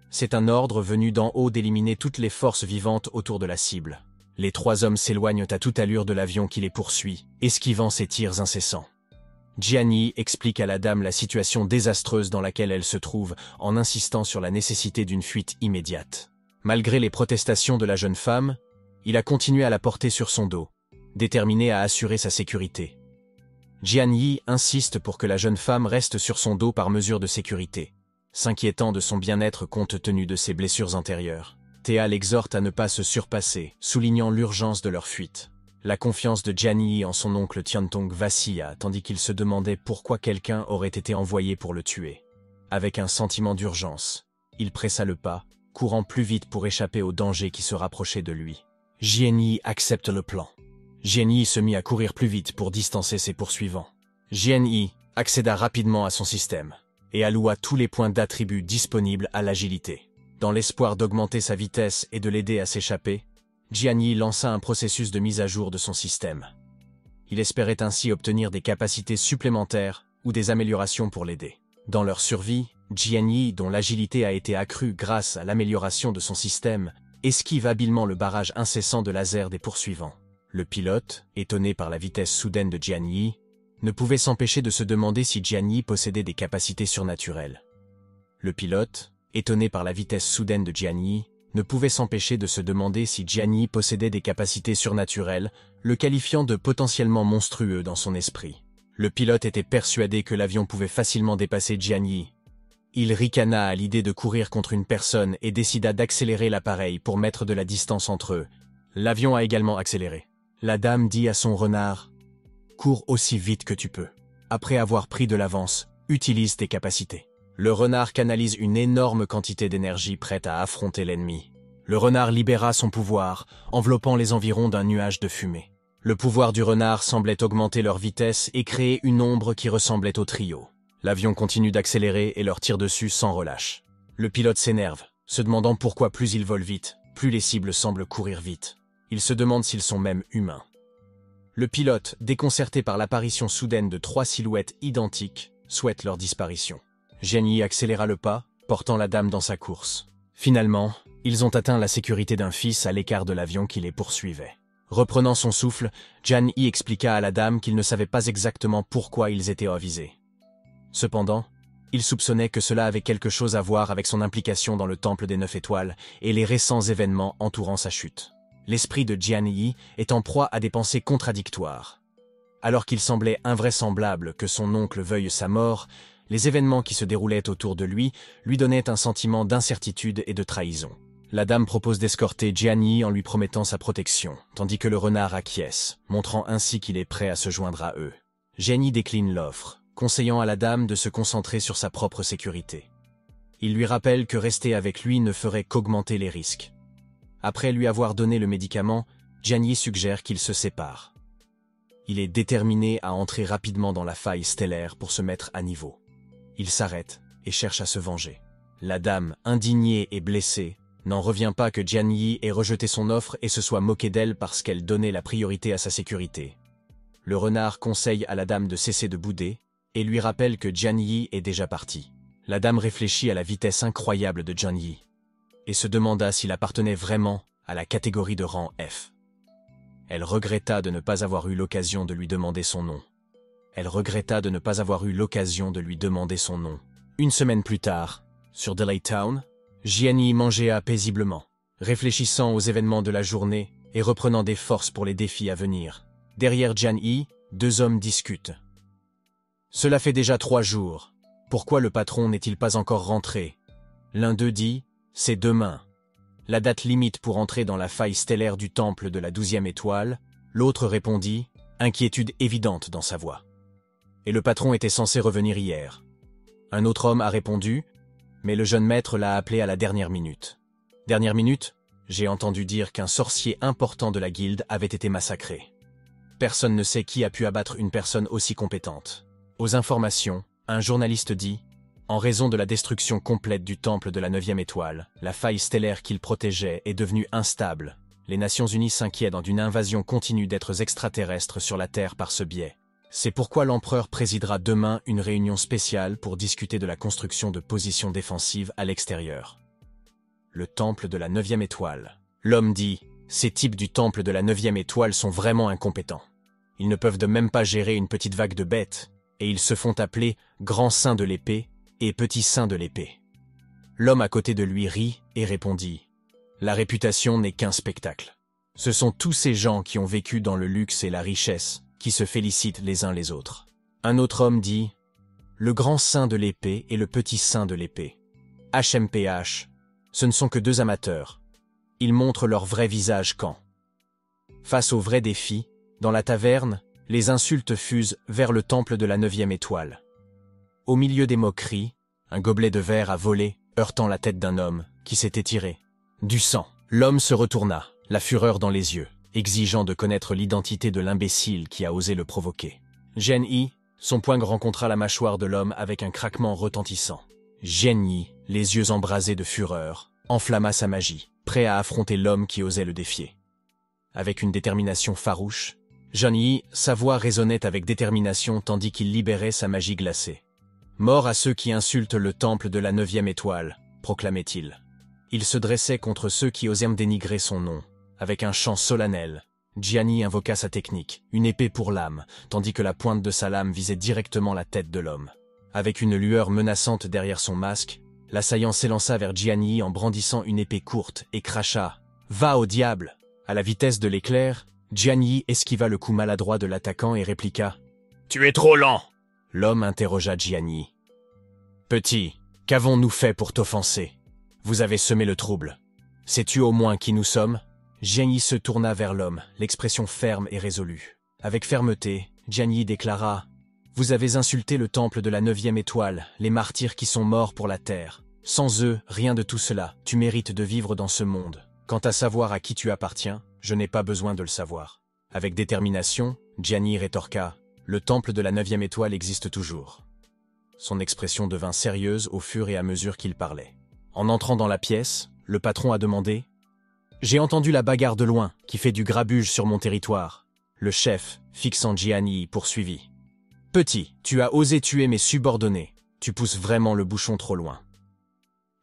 C'est un ordre venu d'en haut d'éliminer toutes les forces vivantes autour de la cible. » Les trois hommes s'éloignent à toute allure de l'avion qui les poursuit, esquivant ses tirs incessants. Jian Yi explique à la dame la situation désastreuse dans laquelle elle se trouve en insistant sur la nécessité d'une fuite immédiate. Malgré les protestations de la jeune femme, il a continué à la porter sur son dos, déterminé à assurer sa sécurité. Jian Yi insiste pour que la jeune femme reste sur son dos par mesure de sécurité, s'inquiétant de son bien-être compte tenu de ses blessures antérieures. Théa l'exhorte à ne pas se surpasser, soulignant l'urgence de leur fuite. La confiance de Jian Yi en son oncle Tiantong vacilla, tandis qu'il se demandait pourquoi quelqu'un aurait été envoyé pour le tuer. Avec un sentiment d'urgence, il pressa le pas, courant plus vite pour échapper au danger qui se rapprochait de lui. Jian Yi accepte le plan. Jian Yi se mit à courir plus vite pour distancer ses poursuivants. Jian Yi accéda rapidement à son système et alloua tous les points d'attribut disponibles à l'agilité. Dans l'espoir d'augmenter sa vitesse et de l'aider à s'échapper, Jian Yi lança un processus de mise à jour de son système. Il espérait ainsi obtenir des capacités supplémentaires ou des améliorations pour l'aider. Dans leur survie, Jian Yi, dont l'agilité a été accrue grâce à l'amélioration de son système, esquive habilement le barrage incessant de laser des poursuivants. Le pilote, étonné par la vitesse soudaine de Jian Yi, ne pouvait s'empêcher de se demander si Jian Yi possédait des capacités surnaturelles. Le pilote, étonné par la vitesse soudaine de Jian Yi, ne pouvait s'empêcher de se demander si Jian Yi possédait des capacités surnaturelles, le qualifiant de potentiellement monstrueux dans son esprit. Le pilote était persuadé que l'avion pouvait facilement dépasser Jian Yi. Il ricana à l'idée de courir contre une personne et décida d'accélérer l'appareil pour mettre de la distance entre eux. L'avion a également accéléré. La dame dit à son renard « Cours aussi vite que tu peux. » Après avoir pris de l'avance, Utilise tes capacités. Le renard canalise une énorme quantité d'énergie prête à affronter l'ennemi. Le renard libéra son pouvoir, enveloppant les environs d'un nuage de fumée. Le pouvoir du renard semblait augmenter leur vitesse et créer une ombre qui ressemblait au trio. L'avion continue d'accélérer et leur tire dessus sans relâche. Le pilote s'énerve, se demandant pourquoi plus ils volent vite, plus les cibles semblent courir vite. Il se demande s'ils sont même humains. Le pilote, déconcerté par l'apparition soudaine de 3 silhouettes identiques, souhaite leur disparition. Jian Yi accéléra le pas, portant la dame dans sa course. Finalement, ils ont atteint la sécurité d'un fils à l'écart de l'avion qui les poursuivait. Reprenant son souffle, Jian Yi expliqua à la dame qu'il ne savait pas exactement pourquoi ils étaient avisés. Cependant, il soupçonnait que cela avait quelque chose à voir avec son implication dans le Temple des 9 étoiles et les récents événements entourant sa chute. L'esprit de Jian Yi est en proie à des pensées contradictoires. Alors qu'il semblait invraisemblable que son oncle veuille sa mort, les événements qui se déroulaient autour de lui donnaient un sentiment d'incertitude et de trahison. La dame propose d'escorter Jian Yi en lui promettant sa protection, tandis que le renard acquiesce, montrant ainsi qu'il est prêt à se joindre à eux. Jian Yi décline l'offre, conseillant à la dame de se concentrer sur sa propre sécurité. Il lui rappelle que rester avec lui ne ferait qu'augmenter les risques. Après lui avoir donné le médicament, Jian Yi suggère qu'ils se séparent. Il est déterminé à entrer rapidement dans la faille stellaire pour se mettre à niveau. Il s'arrête et cherche à se venger. La dame, indignée et blessée, n'en revient pas que Jian Yi ait rejeté son offre et se soit moqué d'elle parce qu'elle donnait la priorité à sa sécurité. Le renard conseille à la dame de cesser de bouder et lui rappelle que Jian Yi est déjà parti. La dame réfléchit à la vitesse incroyable de Jian Yi et se demanda s'il appartenait vraiment à la catégorie de rang F. Elle regretta de ne pas avoir eu l'occasion de lui demander son nom. Une semaine plus tard, sur Delay Town, Jian Yi mangeait paisiblement, réfléchissant aux événements de la journée et reprenant des forces pour les défis à venir. Derrière Jian Yi, 2 hommes discutent. Cela fait déjà 3 jours. Pourquoi le patron n'est-il pas encore rentré? L'un d'eux dit, c'est demain. La date limite pour entrer dans la faille stellaire du temple de la 12e étoile. L'autre répondit, inquiétude évidente dans sa voix. Et le patron était censé revenir hier. Un autre homme a répondu, mais le jeune maître l'a appelé à la dernière minute. Dernière minute? J'ai entendu dire qu'un sorcier important de la guilde avait été massacré. Personne ne sait qui a pu abattre une personne aussi compétente. Aux informations, un journaliste dit, en raison de la destruction complète du temple de la 9e étoile, la faille stellaire qu'il protégeait est devenue instable. Les Nations Unies s'inquiètent d'une invasion continue d'êtres extraterrestres sur la Terre par ce biais. C'est pourquoi l'empereur présidera demain une réunion spéciale pour discuter de la construction de positions défensives à l'extérieur. Le temple de la 9e étoile. L'homme dit, ces types du temple de la 9e étoile sont vraiment incompétents. Ils ne peuvent de même pas gérer une petite vague de bêtes, et ils se font appeler Grand Saint de l'épée et Petit Saint de l'épée. L'homme à côté de lui rit et répondit, la réputation n'est qu'un spectacle. Ce sont tous ces gens qui ont vécu dans le luxe et la richesse, qui se félicitent les uns les autres. Un autre homme dit, le grand saint de l'épée et le petit saint de l'épée. HMPH, ce ne sont que 2 amateurs. Ils montrent leur vrai visage quand. Face aux vrais défis, dans la taverne, les insultes fusent vers le temple de la 9e étoile. Au milieu des moqueries, un gobelet de verre a volé, heurtant la tête d'un homme qui s'est étiré. Du sang. L'homme se retourna, la fureur dans les yeux, exigeant de connaître l'identité de l'imbécile qui a osé le provoquer. Jian Yi, son poing rencontra la mâchoire de l'homme avec un craquement retentissant. Jian Yi, les yeux embrasés de fureur, enflamma sa magie, prêt à affronter l'homme qui osait le défier. Avec une détermination farouche, Jian Yi, sa voix résonnait avec détermination tandis qu'il libérait sa magie glacée. Mort à ceux qui insultent le temple de la 9e étoile, proclamait-il. Il se dressait contre ceux qui osèrent dénigrer son nom. Avec un chant solennel, Jian Yi invoqua sa technique, une épée pour l'âme, tandis que la pointe de sa lame visait directement la tête de l'homme. Avec une lueur menaçante derrière son masque, l'assaillant s'élança vers Jian Yi en brandissant une épée courte et cracha « Va au diable !» À la vitesse de l'éclair, Jian Yi esquiva le coup maladroit de l'attaquant et répliqua « Tu es trop lent !» L'homme interrogea Jian Yi. « Petit, qu'avons-nous fait pour t'offenser? Vous avez semé le trouble. Sais-tu au moins qui nous sommes ?» Jian Yi se tourna vers l'homme, l'expression ferme et résolue. Avec fermeté, Jian Yi déclara « Vous avez insulté le temple de la 9e étoile, les martyrs qui sont morts pour la terre. Sans eux, rien de tout cela, tu mérites de vivre dans ce monde. Quant à savoir à qui tu appartiens, je n'ai pas besoin de le savoir. » Avec détermination, Gianni rétorqua « Le temple de la 9e étoile existe toujours. » Son expression devint sérieuse au fur et à mesure qu'il parlait. En entrant dans la pièce, le patron a demandé « J'ai entendu la bagarre de loin, qui fait du grabuge sur mon territoire. » Le chef, fixant Gianni, poursuivit. « Petit, tu as osé tuer mes subordonnés. Tu pousses vraiment le bouchon trop loin. »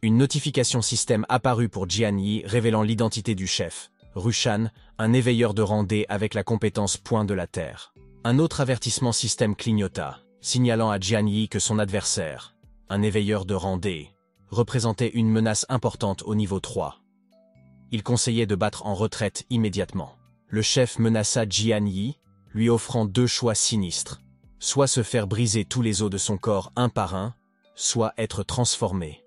Une notification système apparut pour Gianni révélant l'identité du chef, Rushan, un éveilleur de rang D avec la compétence point de la Terre. Un autre avertissement système clignota, signalant à Gianni que son adversaire, un éveilleur de rang D, représentait une menace importante au niveau 3. Il conseillait de battre en retraite immédiatement. Le chef menaça Gianni, lui offrant 2 choix sinistres, soit se faire briser tous les os de son corps un par un, soit être transformé.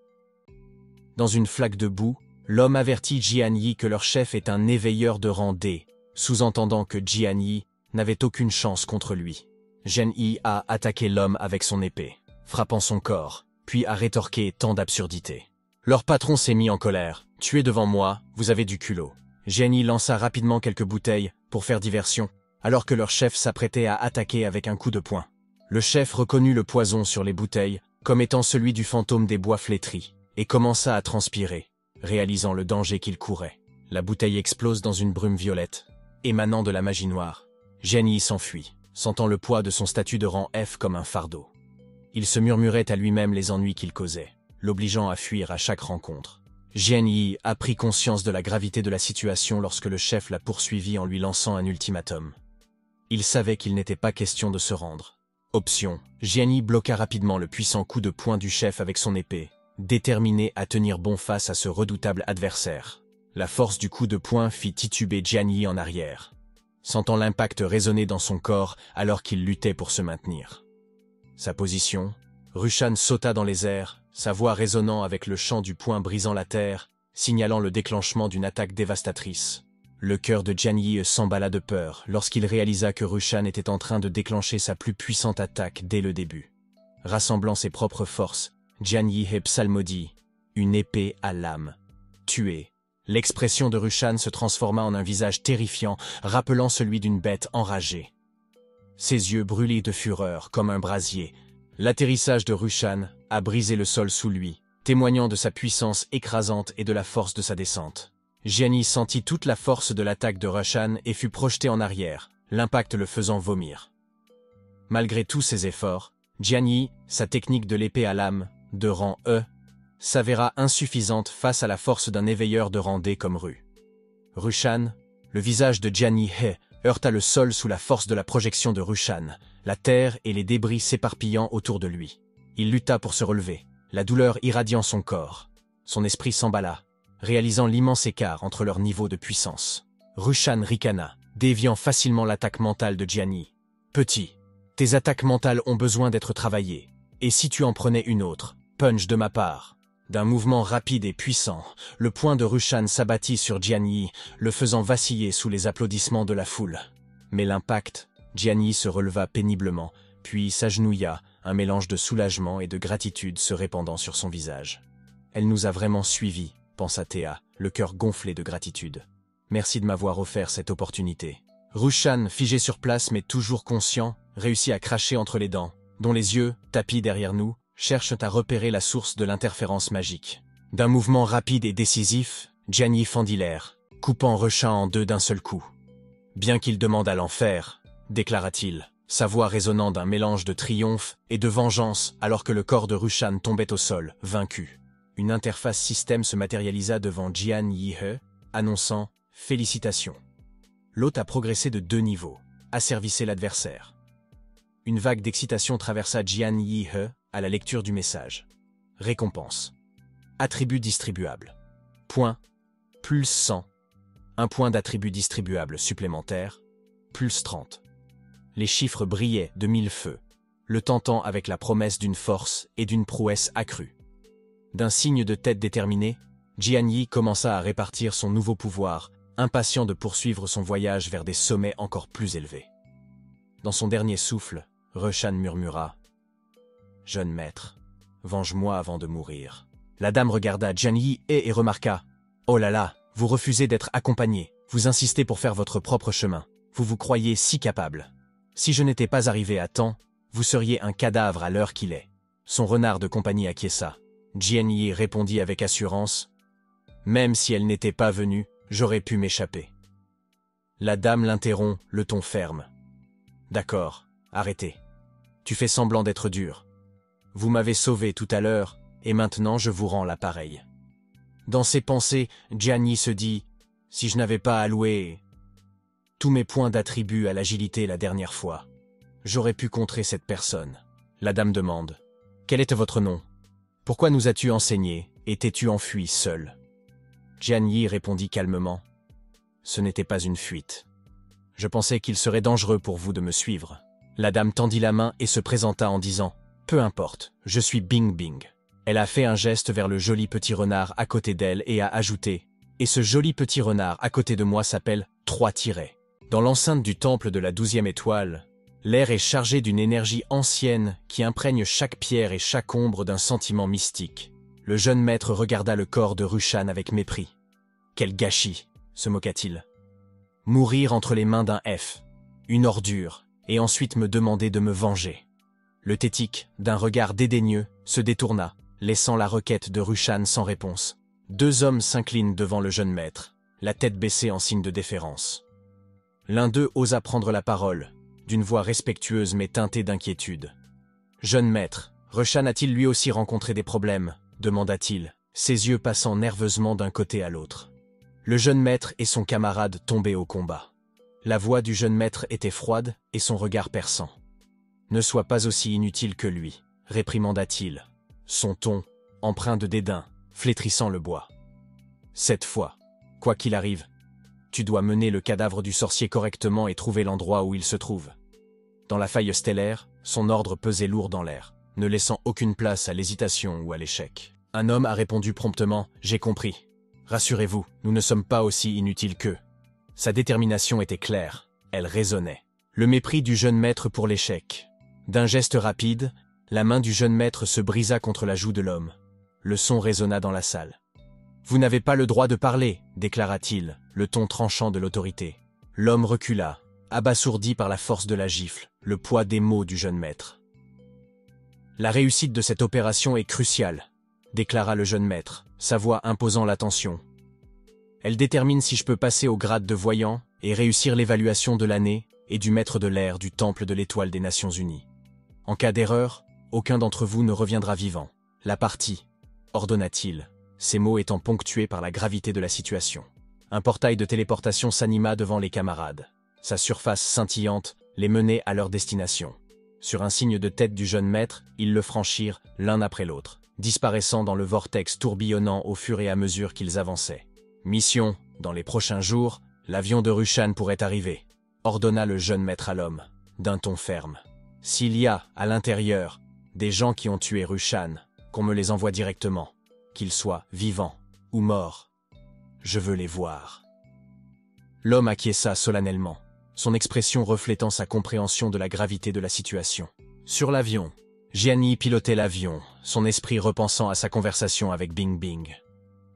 Dans une flaque de boue, l'homme avertit Gianni que leur chef est un éveilleur de rang D, sous-entendant que Gianni n'avait aucune chance contre lui. Gianni a attaqué l'homme avec son épée, frappant son corps, puis a rétorqué tant d'absurdités. Leur patron s'est mis en colère. « Tu es devant moi, vous avez du culot. » Gianni lança rapidement quelques bouteilles pour faire diversion, alors que leur chef s'apprêtait à attaquer avec un coup de poing. Le chef reconnut le poison sur les bouteilles comme étant celui du fantôme des bois flétris, et commença à transpirer, réalisant le danger qu'il courait. La bouteille explose dans une brume violette, émanant de la magie noire. Gianni s'enfuit, sentant le poids de son statut de rang F comme un fardeau. Il se murmurait à lui-même les ennuis qu'il causait, l'obligeant à fuir à chaque rencontre. Gianni a pris conscience de la gravité de la situation lorsque le chef l'a poursuivi en lui lançant un ultimatum. Il savait qu'il n'était pas question de se rendre. Option, Gianni bloqua rapidement le puissant coup de poing du chef avec son épée, déterminé à tenir bon face à ce redoutable adversaire. La force du coup de poing fit tituber Gianni en arrière, sentant l'impact résonner dans son corps alors qu'il luttait pour se maintenir. Sa position, Rushan sauta dans les airs, sa voix résonnant avec le chant du poing brisant la terre, signalant le déclenchement d'une attaque dévastatrice. Le cœur de Gianni s'emballa de peur lorsqu'il réalisa que Rushan était en train de déclencher sa plus puissante attaque dès le début. Rassemblant ses propres forces, Gianni psalmodie, une épée à lame. Tué. L'expression de Rushan se transforma en un visage terrifiant, rappelant celui d'une bête enragée. Ses yeux brûlaient de fureur comme un brasier. L'atterrissage de Rushan a brisé le sol sous lui, témoignant de sa puissance écrasante et de la force de sa descente. Gianni sentit toute la force de l'attaque de Rushan et fut projeté en arrière, l'impact le faisant vomir. Malgré tous ses efforts, Gianni, sa technique de l'épée à lame, de rang E, s'avéra insuffisante face à la force d'un éveilleur de rang D comme Rushan, le visage de Gianni heurta le sol sous la force de la projection de Rushan, la terre et les débris s'éparpillant autour de lui. Il lutta pour se relever, la douleur irradiant son corps. Son esprit s'emballa, réalisant l'immense écart entre leurs niveaux de puissance. Rushan ricana, déviant facilement l'attaque mentale de Gianni. « Petit, tes attaques mentales ont besoin d'être travaillées. Et si tu en prenais une autre, punch de ma part ?» D'un mouvement rapide et puissant, le poing de Rushan s'abattit sur Gianni, le faisant vaciller sous les applaudissements de la foule. Mais l'impact, Gianni se releva péniblement, puis s'agenouilla, un mélange de soulagement et de gratitude se répandant sur son visage. « Elle nous a vraiment suivis », pensa Théa, le cœur gonflé de gratitude. « Merci de m'avoir offert cette opportunité. » Rushan, figé sur place mais toujours conscient, réussit à cracher entre les dents, dont les yeux, tapis derrière nous, cherchent à repérer la source de l'interférence magique. D'un mouvement rapide et décisif, Gianni fendit l'air, coupant Rushan en deux d'un seul coup. « Bien qu'il demande à l'enfer », déclara-t-il, sa voix résonnant d'un mélange de triomphe et de vengeance alors que le corps de Rushan tombait au sol, vaincu. Une interface système se matérialisa devant Gianni annonçant « Félicitations ». L'hôte a progressé de 2 niveaux, asservissez l'adversaire. Une vague d'excitation traversa Gianni à la lecture du message. Récompense. Attribut distribuable. Point. Plus 100. Un point d'attribut distribuable supplémentaire. Plus 30. Les chiffres brillaient de 1000 feux, le tentant avec la promesse d'une force et d'une prouesse accrue. D'un signe de tête déterminé, Gianni commença à répartir son nouveau pouvoir, impatient de poursuivre son voyage vers des sommets encore plus élevés. Dans son dernier souffle, Rushan murmura. Jeune maître, venge-moi avant de mourir. La dame regarda Jian Yi et remarqua. Oh là là, vous refusez d'être accompagné, vous insistez pour faire votre propre chemin, vous vous croyez si capable. Si je n'étais pas arrivé à temps, vous seriez un cadavre à l'heure qu'il est. Son renard de compagnie acquiesça. Jian Yi répondit avec assurance. Même si elle n'était pas venue, j'aurais pu m'échapper. La dame l'interrompt, le ton ferme. D'accord, arrêtez. Tu fais semblant d'être dur. Vous m'avez sauvé tout à l'heure, et maintenant je vous rends l'appareil. Dans ses pensées, Jian Yi se dit « Si je n'avais pas alloué tous mes points d'attribut à l'agilité la dernière fois, j'aurais pu contrer cette personne. » La dame demande « Quel était votre nom? Pourquoi nous as-tu enseigné et t'es-tu enfui seul ?» Jian Yi répondit calmement « Ce n'était pas une fuite. Je pensais qu'il serait dangereux pour vous de me suivre. » La dame tendit la main et se présenta en disant « Peu importe, je suis Bing Bing. » Elle a fait un geste vers le joli petit renard à côté d'elle et a ajouté « Et ce joli petit renard à côté de moi s'appelle 3-. » Dans l'enceinte du temple de la 12e étoile, l'air est chargé d'une énergie ancienne qui imprègne chaque pierre et chaque ombre d'un sentiment mystique. Le jeune maître regarda le corps de Rushan avec mépris. « Quel gâchis !» se moqua-t-il. « Mourir entre les mains d'un F, une ordure, et ensuite me demander de me venger. » Le tétique, d'un regard dédaigneux, se détourna, laissant la requête de Rushan sans réponse. Deux hommes s'inclinent devant le jeune maître, la tête baissée en signe de déférence. L'un d'eux osa prendre la parole, d'une voix respectueuse mais teintée d'inquiétude. « Jeune maître, Rushan a-t-il lui aussi rencontré des problèmes ?» demanda-t-il, ses yeux passant nerveusement d'un côté à l'autre. Le jeune maître et son camarade tombaient au combat. La voix du jeune maître était froide et son regard perçant. « Ne sois pas aussi inutile que lui, réprimanda-t-il, son ton, empreint de dédain, flétrissant le bois. Cette fois, quoi qu'il arrive, tu dois mener le cadavre du sorcier correctement et trouver l'endroit où il se trouve. » Dans la faille stellaire, son ordre pesait lourd dans l'air, ne laissant aucune place à l'hésitation ou à l'échec. Un homme a répondu promptement « J'ai compris. Rassurez-vous, nous ne sommes pas aussi inutiles qu'eux. » Sa détermination était claire, elle résonnait. Le mépris du jeune maître pour l'échec. D'un geste rapide, la main du jeune maître se brisa contre la joue de l'homme. Le son résonna dans la salle. « Vous n'avez pas le droit de parler, » déclara-t-il, le ton tranchant de l'autorité. L'homme recula, abasourdi par la force de la gifle, le poids des mots du jeune maître. « La réussite de cette opération est cruciale, » déclara le jeune maître, sa voix imposant l'attention. « Elle détermine si je peux passer au grade de voyant et réussir l'évaluation de l'année et du maître de l'air du temple de l'étoile des Nations Unies. En cas d'erreur, aucun d'entre vous ne reviendra vivant. La partie, ordonna-t-il, ces mots étant ponctués par la gravité de la situation. Un portail de téléportation s'anima devant les camarades. Sa surface scintillante les menait à leur destination. Sur un signe de tête du jeune maître, ils le franchirent l'un après l'autre, disparaissant dans le vortex tourbillonnant au fur et à mesure qu'ils avançaient. Mission, dans les prochains jours, l'avion de Rushan pourrait arriver, ordonna le jeune maître à l'homme, d'un ton ferme. S'il y a, à l'intérieur, des gens qui ont tué Rushan, qu'on me les envoie directement, qu'ils soient vivants ou morts. Je veux les voir. L'homme acquiesça solennellement, son expression reflétant sa compréhension de la gravité de la situation. Sur l'avion, Jian Yi pilotait l'avion, son esprit repensant à sa conversation avec Bing Bing.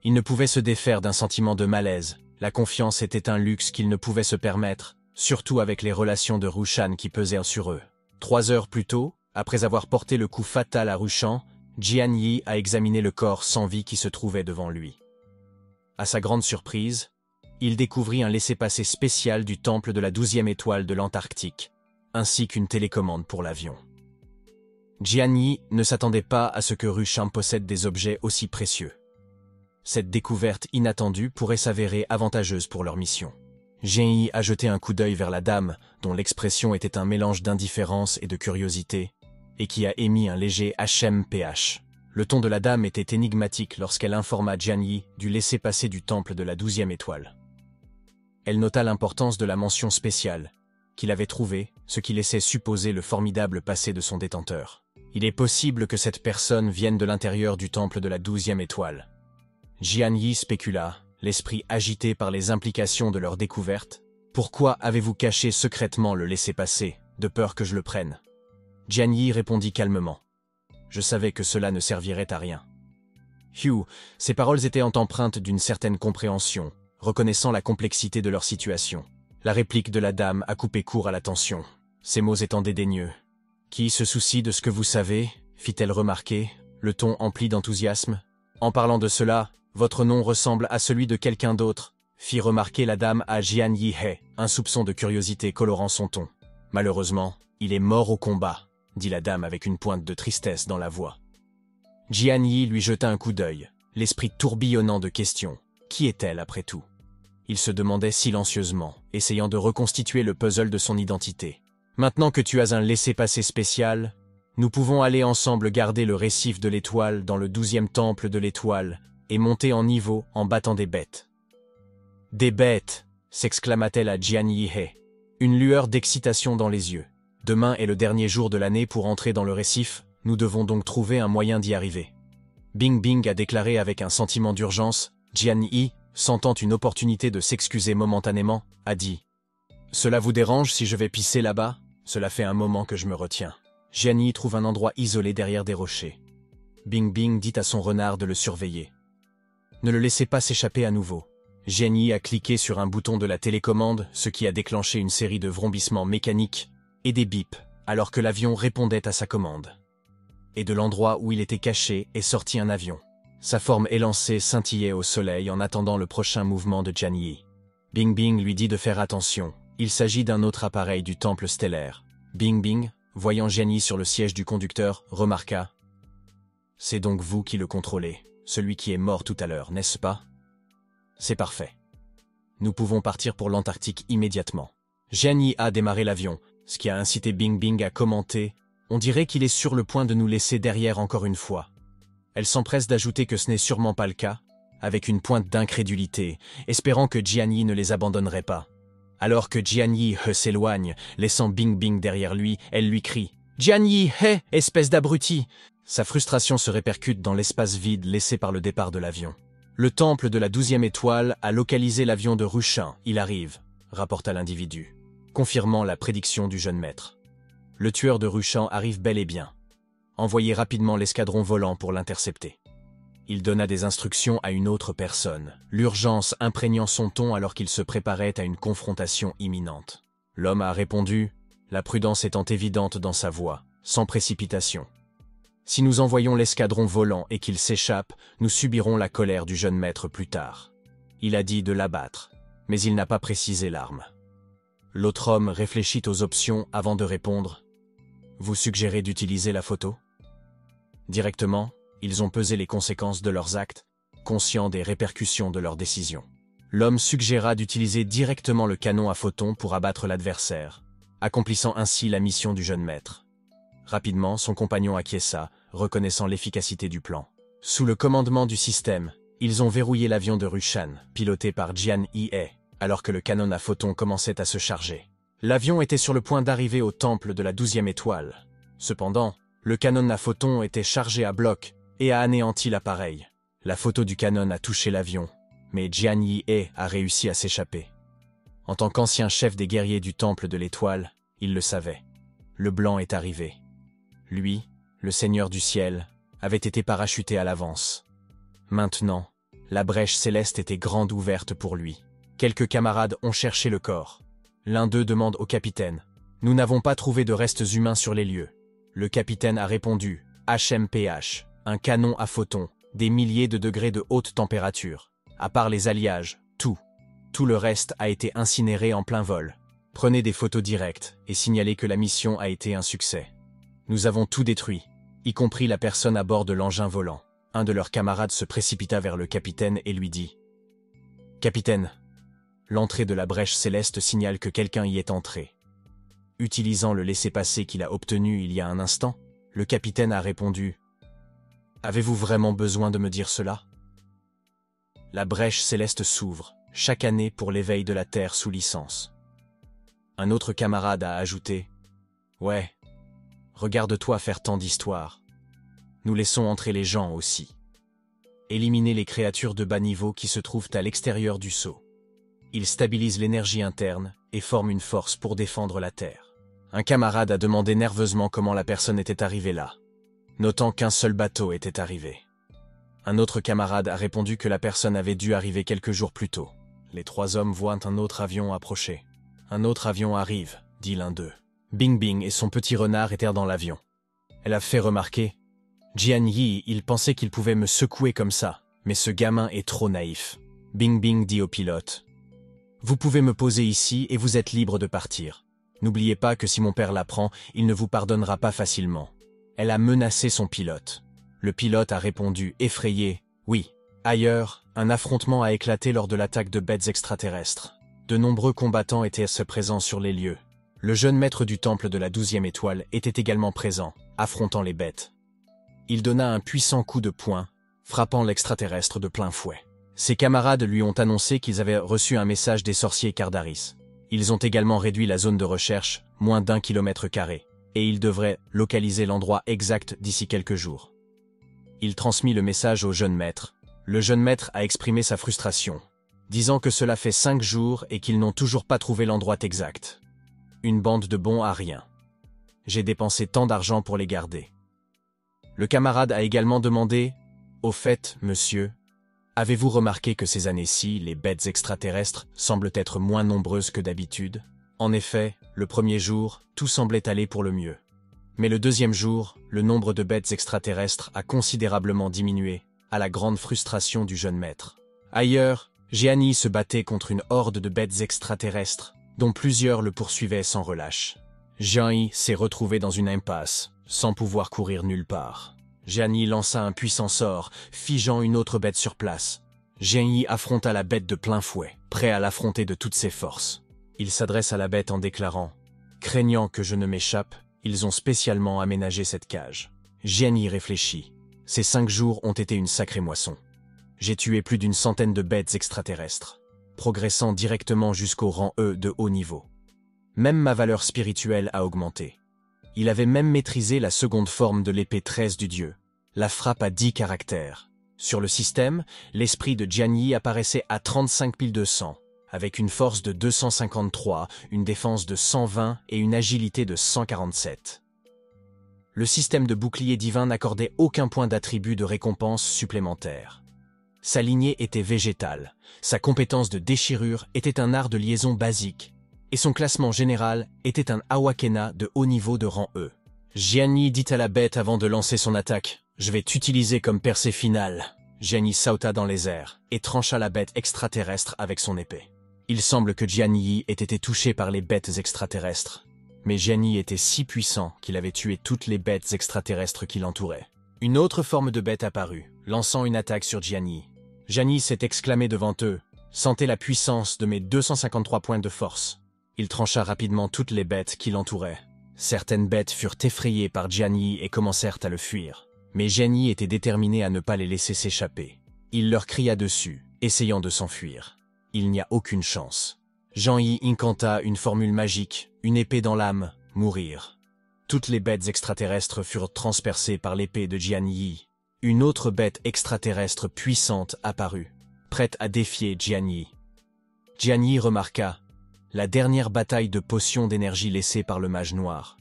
Il ne pouvait se défaire d'un sentiment de malaise, la confiance était un luxe qu'il ne pouvait se permettre, surtout avec les relations de Rushan qui pesaient sur eux. 3 heures plus tôt, après avoir porté le coup fatal à Rushan, Jian Yi a examiné le corps sans vie qui se trouvait devant lui. À sa grande surprise, il découvrit un laissez-passer spécial du temple de la 12e étoile de l'Antarctique, ainsi qu'une télécommande pour l'avion. Jian Yi ne s'attendait pas à ce que Rushan possède des objets aussi précieux. Cette découverte inattendue pourrait s'avérer avantageuse pour leur mission. Jian Yi a jeté un coup d'œil vers la dame, dont l'expression était un mélange d'indifférence et de curiosité, et qui a émis un léger HMPH. Le ton de la dame était énigmatique lorsqu'elle informa Jian Yi du laissez-passer du temple de la 12e étoile. Elle nota l'importance de la mention spéciale, qu'il avait trouvée, ce qui laissait supposer le formidable passé de son détenteur. Il est possible que cette personne vienne de l'intérieur du temple de la 12e étoile. Jian Yi spécula, l'esprit agité par les implications de leur découverte. « Pourquoi avez-vous caché secrètement le laissez-passer, de peur que je le prenne ?» Jian Yi répondit calmement. Je savais que cela ne servirait à rien. Hugh, ses paroles étaient empreintes d'une certaine compréhension, reconnaissant la complexité de leur situation. La réplique de la dame a coupé court à la tension, ses mots étant dédaigneux. « Qui se soucie de ce que vous savez ?» fit-elle remarquer, le ton empli d'enthousiasme. « En parlant de cela, votre nom ressemble à celui de quelqu'un d'autre », fit remarquer la dame à Jian Yi He, un soupçon de curiosité colorant son ton. « Malheureusement, il est mort au combat », dit la dame avec une pointe de tristesse dans la voix. Jian Yi lui jeta un coup d'œil, l'esprit tourbillonnant de questions. Qui est-elle après tout? Il se demandait silencieusement, essayant de reconstituer le puzzle de son identité. Maintenant que tu as un laissez-passer spécial, nous pouvons aller ensemble garder le récif de l'étoile dans le 12e temple de l'étoile et monter en niveau en battant des bêtes. Des bêtes, s'exclama-t-elle à Jian Yi He, une lueur d'excitation dans les yeux. Demain est le dernier jour de l'année pour entrer dans le récif, nous devons donc trouver un moyen d'y arriver. Bing Bing a déclaré avec un sentiment d'urgence. Jian Yi, sentant une opportunité de s'excuser momentanément, a dit « Cela vous dérange si je vais pisser là-bas? Cela fait un moment que je me retiens. » Jian Yi trouve un endroit isolé derrière des rochers. Bing Bing dit à son renard de le surveiller. Ne le laissez pas s'échapper à nouveau. Jian Yi a cliqué sur un bouton de la télécommande, ce qui a déclenché une série de vrombissements mécaniques et des bips, alors que l'avion répondait à sa commande. Et de l'endroit où il était caché est sorti un avion. Sa forme élancée scintillait au soleil en attendant le prochain mouvement de Jian Yi. Bing Bing lui dit de faire attention, il s'agit d'un autre appareil du temple stellaire. Bing Bing, voyant Jian Yi sur le siège du conducteur, remarqua « C'est donc vous qui le contrôlez, celui qui est mort tout à l'heure, n'est-ce pas? C'est parfait. Nous pouvons partir pour l'Antarctique immédiatement. » Jian Yi a démarré l'avion, ce qui a incité Bing Bing à commenter « On dirait qu'il est sur le point de nous laisser derrière encore une fois. » Elle s'empresse d'ajouter que ce n'est sûrement pas le cas, avec une pointe d'incrédulité, espérant que Jian Yi ne les abandonnerait pas. Alors que Jian Yi He s'éloigne, laissant Bing Bing derrière lui, elle lui crie « Jian Yi He, espèce d'abruti !» Sa frustration se répercute dans l'espace vide laissé par le départ de l'avion. Le temple de la 12e étoile a localisé l'avion de Rushin, il arrive, rapporta l'individu, confirmant la prédiction du jeune maître. Le tueur de Rushin arrive bel et bien. Envoyez rapidement l'escadron volant pour l'intercepter. Il donna des instructions à une autre personne, l'urgence imprégnant son ton alors qu'il se préparait à une confrontation imminente. L'homme a répondu, la prudence étant évidente dans sa voix, sans précipitation. Si nous envoyons l'escadron volant et qu'il s'échappe, nous subirons la colère du jeune maître plus tard. Il a dit de l'abattre, mais il n'a pas précisé l'arme. L'autre homme réfléchit aux options avant de répondre. Vous suggérez d'utiliser la photo? Directement, ils ont pesé les conséquences de leurs actes, conscients des répercussions de leurs décisions. L'homme suggéra d'utiliser directement le canon à photons pour abattre l'adversaire, accomplissant ainsi la mission du jeune maître. Rapidement, son compagnon acquiesça, reconnaissant l'efficacité du plan. Sous le commandement du système, ils ont verrouillé l'avion de Rushan, piloté par Jian Yi He, alors que le canon à photons commençait à se charger. L'avion était sur le point d'arriver au temple de la 12e étoile. Cependant, le canon à photons était chargé à bloc et a anéanti l'appareil. La photo du canon a touché l'avion, mais Jian Yi He a réussi à s'échapper. En tant qu'ancien chef des guerriers du temple de l'étoile, il le savait. Le blanc est arrivé. Lui, le seigneur du ciel, avait été parachuté à l'avance. Maintenant, la brèche céleste était grande ouverte pour lui. Quelques camarades ont cherché le corps. L'un d'eux demande au capitaine « Nous n'avons pas trouvé de restes humains sur les lieux. » Le capitaine a répondu « HMPH, un canon à photons, des milliers de degrés de haute température. À part les alliages, tout le reste a été incinéré en plein vol. Prenez des photos directes et signalez que la mission a été un succès. Nous avons tout détruit, y compris la personne à bord de l'engin volant. » Un de leurs camarades se précipita vers le capitaine et lui dit « Capitaine, l'entrée de la brèche céleste signale que quelqu'un y est entré. » Utilisant le laissez-passer qu'il a obtenu il y a un instant, le capitaine a répondu « Avez-vous vraiment besoin de me dire cela ?» La brèche céleste s'ouvre, chaque année pour l'éveil de la Terre sous licence. Un autre camarade a ajouté « Ouais, regarde-toi faire tant d'histoires. Nous laissons entrer les gens aussi. Éliminez les créatures de bas niveau qui se trouvent à l'extérieur du sceau. Ils stabilisent l'énergie interne et forment une force pour défendre la Terre. Un camarade a demandé nerveusement comment la personne était arrivée là, notant qu'un seul bateau était arrivé. Un autre camarade a répondu que la personne avait dû arriver quelques jours plus tôt. Les 3 hommes voient un autre avion approcher. Un autre avion arrive, dit l'un d'eux. Bing Bing et son petit renard étaient dans l'avion. Elle a fait remarquer « Jian Yi, il pensait qu'il pouvait me secouer comme ça, mais ce gamin est trop naïf. » Bing Bing dit au pilote « Vous pouvez me poser ici et vous êtes libre de partir. N'oubliez pas que si mon père l'apprend, il ne vous pardonnera pas facilement. » Elle a menacé son pilote. Le pilote a répondu, effrayé, « Oui. » Ailleurs, un affrontement a éclaté lors de l'attaque de bêtes extraterrestres. De nombreux combattants étaient présents sur les lieux. Le jeune maître du temple de la 12e étoile était également présent, affrontant les bêtes. Il donna un puissant coup de poing, frappant l'extraterrestre de plein fouet. Ses camarades lui ont annoncé qu'ils avaient reçu un message des sorciers Cardaris. Ils ont également réduit la zone de recherche, moins d'1 km², et ils devraient localiser l'endroit exact d'ici quelques jours. Il transmit le message au jeune maître. Le jeune maître a exprimé sa frustration, disant que cela fait 5 jours et qu'ils n'ont toujours pas trouvé l'endroit exact. Une bande de bons à rien. J'ai dépensé tant d'argent pour les garder. Le camarade a également demandé « Au fait, monsieur, avez-vous remarqué que ces années-ci, les bêtes extraterrestres semblent être moins nombreuses que d'habitude ?» En effet, le premier jour, tout semblait aller pour le mieux. Mais le deuxième jour, le nombre de bêtes extraterrestres a considérablement diminué, à la grande frustration du jeune maître. Ailleurs, Jian Yi se battait contre une horde de bêtes extraterrestres, dont plusieurs le poursuivaient sans relâche. Jian Yi s'est retrouvé dans une impasse, sans pouvoir courir nulle part. Jian Yi lança un puissant sort, figeant une autre bête sur place. Jian Yi affronta la bête de plein fouet, prêt à l'affronter de toutes ses forces. Il s'adresse à la bête en déclarant « Craignant que je ne m'échappe, ils ont spécialement aménagé cette cage. » Jian Yi réfléchit. Ces 5 jours ont été une sacrée moisson. J'ai tué plus d'une centaine de bêtes extraterrestres, progressant directement jusqu'au rang E de haut niveau. Même ma valeur spirituelle a augmenté. Il avait même maîtrisé la seconde forme de l'épée 13 du dieu, la frappe à 10 caractères. Sur le système, l'esprit de Jian Yi apparaissait à 35 200, avec une force de 253, une défense de 120 et une agilité de 147. Le système de bouclier divin n'accordait aucun point d'attribut de récompense supplémentaire. Sa lignée était végétale, sa compétence de déchirure était un art de liaison basique, et son classement général était un Awakena de haut niveau de rang E. Jian Yi dit à la bête avant de lancer son attaque « Je vais t'utiliser comme percée finale ». Jian Yi sauta dans les airs et trancha la bête extraterrestre avec son épée. Il semble que Jian Yi ait été touché par les bêtes extraterrestres, mais Jian Yi était si puissant qu'il avait tué toutes les bêtes extraterrestres qui l'entouraient. Une autre forme de bête apparut, lançant une attaque sur Jian Yi. Jian Yi s'est exclamé devant eux « Sentez la puissance de mes 253 points de force ». Il trancha rapidement toutes les bêtes qui l'entouraient. Certaines bêtes furent effrayées par Jian Yi et commencèrent à le fuir. Mais Jian Yi était déterminé à ne pas les laisser s'échapper. Il leur cria dessus, essayant de s'enfuir. Il n'y a aucune chance. Jian Yi incanta une formule magique, une épée dans l'âme, mourir. Toutes les bêtes extraterrestres furent transpercées par l'épée de Jian Yi. Une autre bête extraterrestre puissante apparut, prête à défier Jian Yi. Jian Yi remarqua la dernière bataille de potions d'énergie laissée par le mage noir.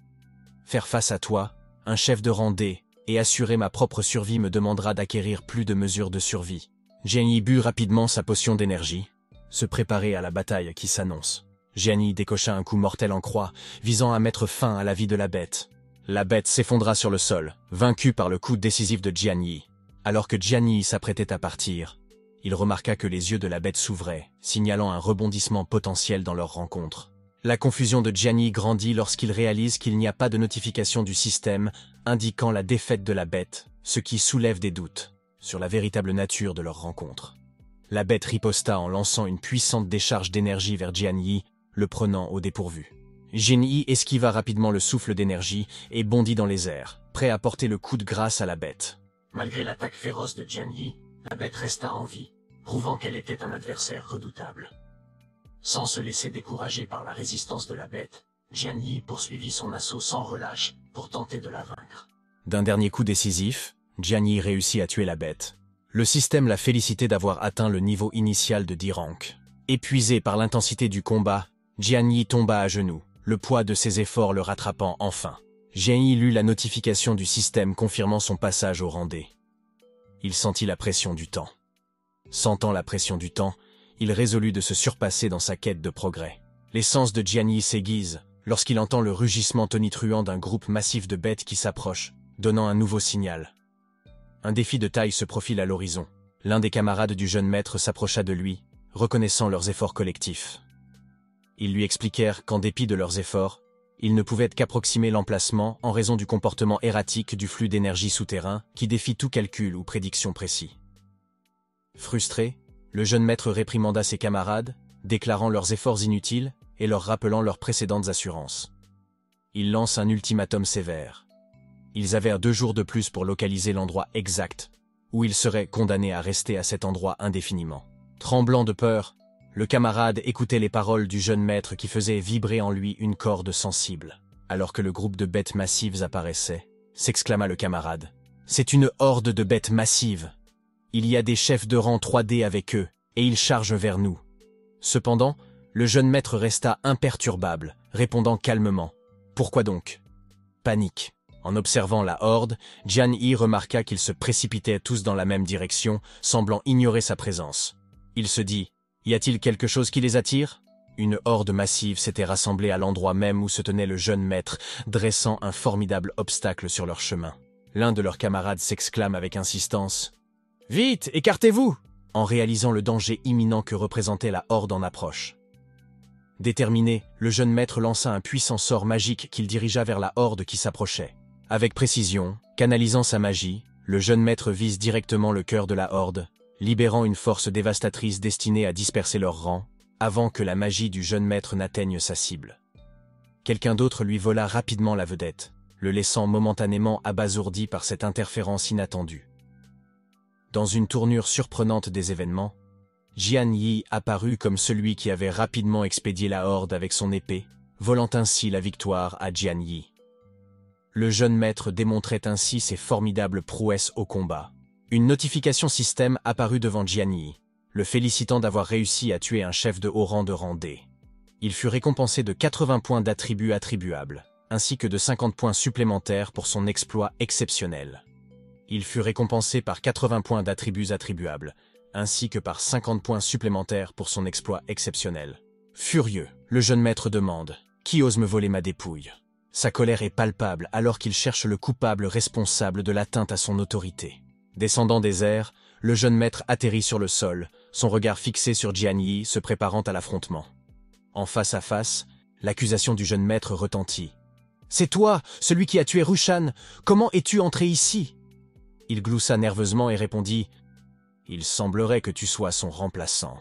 Faire face à toi, un chef de rang D, et assurer ma propre survie me demandera d'acquérir plus de mesures de survie. Jian Yi but rapidement sa potion d'énergie, se préparer à la bataille qui s'annonce. Jian Yi décocha un coup mortel en croix, visant à mettre fin à la vie de la bête. La bête s'effondra sur le sol, vaincue par le coup décisif de Jian Yi. Alors que Jian Yi s'apprêtait à partir, il remarqua que les yeux de la bête s'ouvraient, signalant un rebondissement potentiel dans leur rencontre. La confusion de Jian Yi grandit lorsqu'il réalise qu'il n'y a pas de notification du système indiquant la défaite de la bête, ce qui soulève des doutes sur la véritable nature de leur rencontre. La bête riposta en lançant une puissante décharge d'énergie vers Jian Yi, le prenant au dépourvu. Jian Yi esquiva rapidement le souffle d'énergie et bondit dans les airs, prêt à porter le coup de grâce à la bête. Malgré l'attaque féroce de Jian Yi, la bête resta en vie, prouvant qu'elle était un adversaire redoutable. Sans se laisser décourager par la résistance de la bête, Jian Yi poursuivit son assaut sans relâche pour tenter de la vaincre. D'un dernier coup décisif, Jian Yi réussit à tuer la bête. Le système l'a félicité d'avoir atteint le niveau initial de 10 rangs. Épuisé par l'intensité du combat, Jian Yi tomba à genoux, le poids de ses efforts le rattrapant enfin. Jian Yi lut la notification du système confirmant son passage au rang D. Il sentit la pression du temps. Sentant la pression du temps, il résolut de se surpasser dans sa quête de progrès. Les sens de Jian Yi s'aiguisent lorsqu'il entend le rugissement tonitruant d'un groupe massif de bêtes qui s'approche, donnant un nouveau signal. Un défi de taille se profile à l'horizon. L'un des camarades du jeune maître s'approcha de lui, reconnaissant leurs efforts collectifs. Ils lui expliquèrent qu'en dépit de leurs efforts, ils ne pouvaient qu'approximer l'emplacement en raison du comportement erratique du flux d'énergie souterrain qui défie tout calcul ou prédiction précis. Frustré, le jeune maître réprimanda ses camarades, déclarant leurs efforts inutiles et leur rappelant leurs précédentes assurances. Il lance un ultimatum sévère. Ils avaient 2 jours de plus pour localiser l'endroit exact où ils seraient condamnés à rester à cet endroit indéfiniment. Tremblant de peur, le camarade écoutait les paroles du jeune maître qui faisaient vibrer en lui une corde sensible. Alors que le groupe de bêtes massives apparaissait, s'exclama le camarade. « C'est une horde de bêtes massives. Il y a des chefs de rang 3D avec eux, et ils chargent vers nous. » Cependant, le jeune maître resta imperturbable, répondant calmement. « Pourquoi donc ?» Panique. En observant la horde, Jian Yi remarqua qu'ils se précipitaient tous dans la même direction, semblant ignorer sa présence. Il se dit « Y a-t-il quelque chose qui les attire ?» Une horde massive s'était rassemblée à l'endroit même où se tenait le jeune maître, dressant un formidable obstacle sur leur chemin. L'un de leurs camarades s'exclame avec insistance « Vite, écartez-vous !» en réalisant le danger imminent que représentait la horde en approche. Déterminé, le jeune maître lança un puissant sort magique qu'il dirigea vers la horde qui s'approchait. Avec précision, canalisant sa magie, le jeune maître vise directement le cœur de la horde, libérant une force dévastatrice destinée à disperser leurs rangs, avant que la magie du jeune maître n'atteigne sa cible. Quelqu'un d'autre lui vola rapidement la vedette, le laissant momentanément abasourdi par cette interférence inattendue. Dans une tournure surprenante des événements, Jian Yi apparut comme celui qui avait rapidement expédié la horde avec son épée, volant ainsi la victoire à Jian Yi. Le jeune maître démontrait ainsi ses formidables prouesses au combat. Une notification système apparut devant Jian Yi, le félicitant d'avoir réussi à tuer un chef de haut rang de rang D. Il fut récompensé de 80 points d'attributs attribuables, ainsi que de 50 points supplémentaires pour son exploit exceptionnel. Il fut récompensé par 80 points d'attributs attribuables, ainsi que par 50 points supplémentaires pour son exploit exceptionnel. Furieux, le jeune maître demande « Qui ose me voler ma dépouille ?» Sa colère est palpable alors qu'il cherche le coupable responsable de l'atteinte à son autorité. Descendant des airs, le jeune maître atterrit sur le sol, son regard fixé sur Jian Yi se préparant à l'affrontement. En face à face, l'accusation du jeune maître retentit. « C'est toi, celui qui a tué Rushan, comment es-tu entré ici ?» Il gloussa nerveusement et répondit « Il semblerait que tu sois son remplaçant.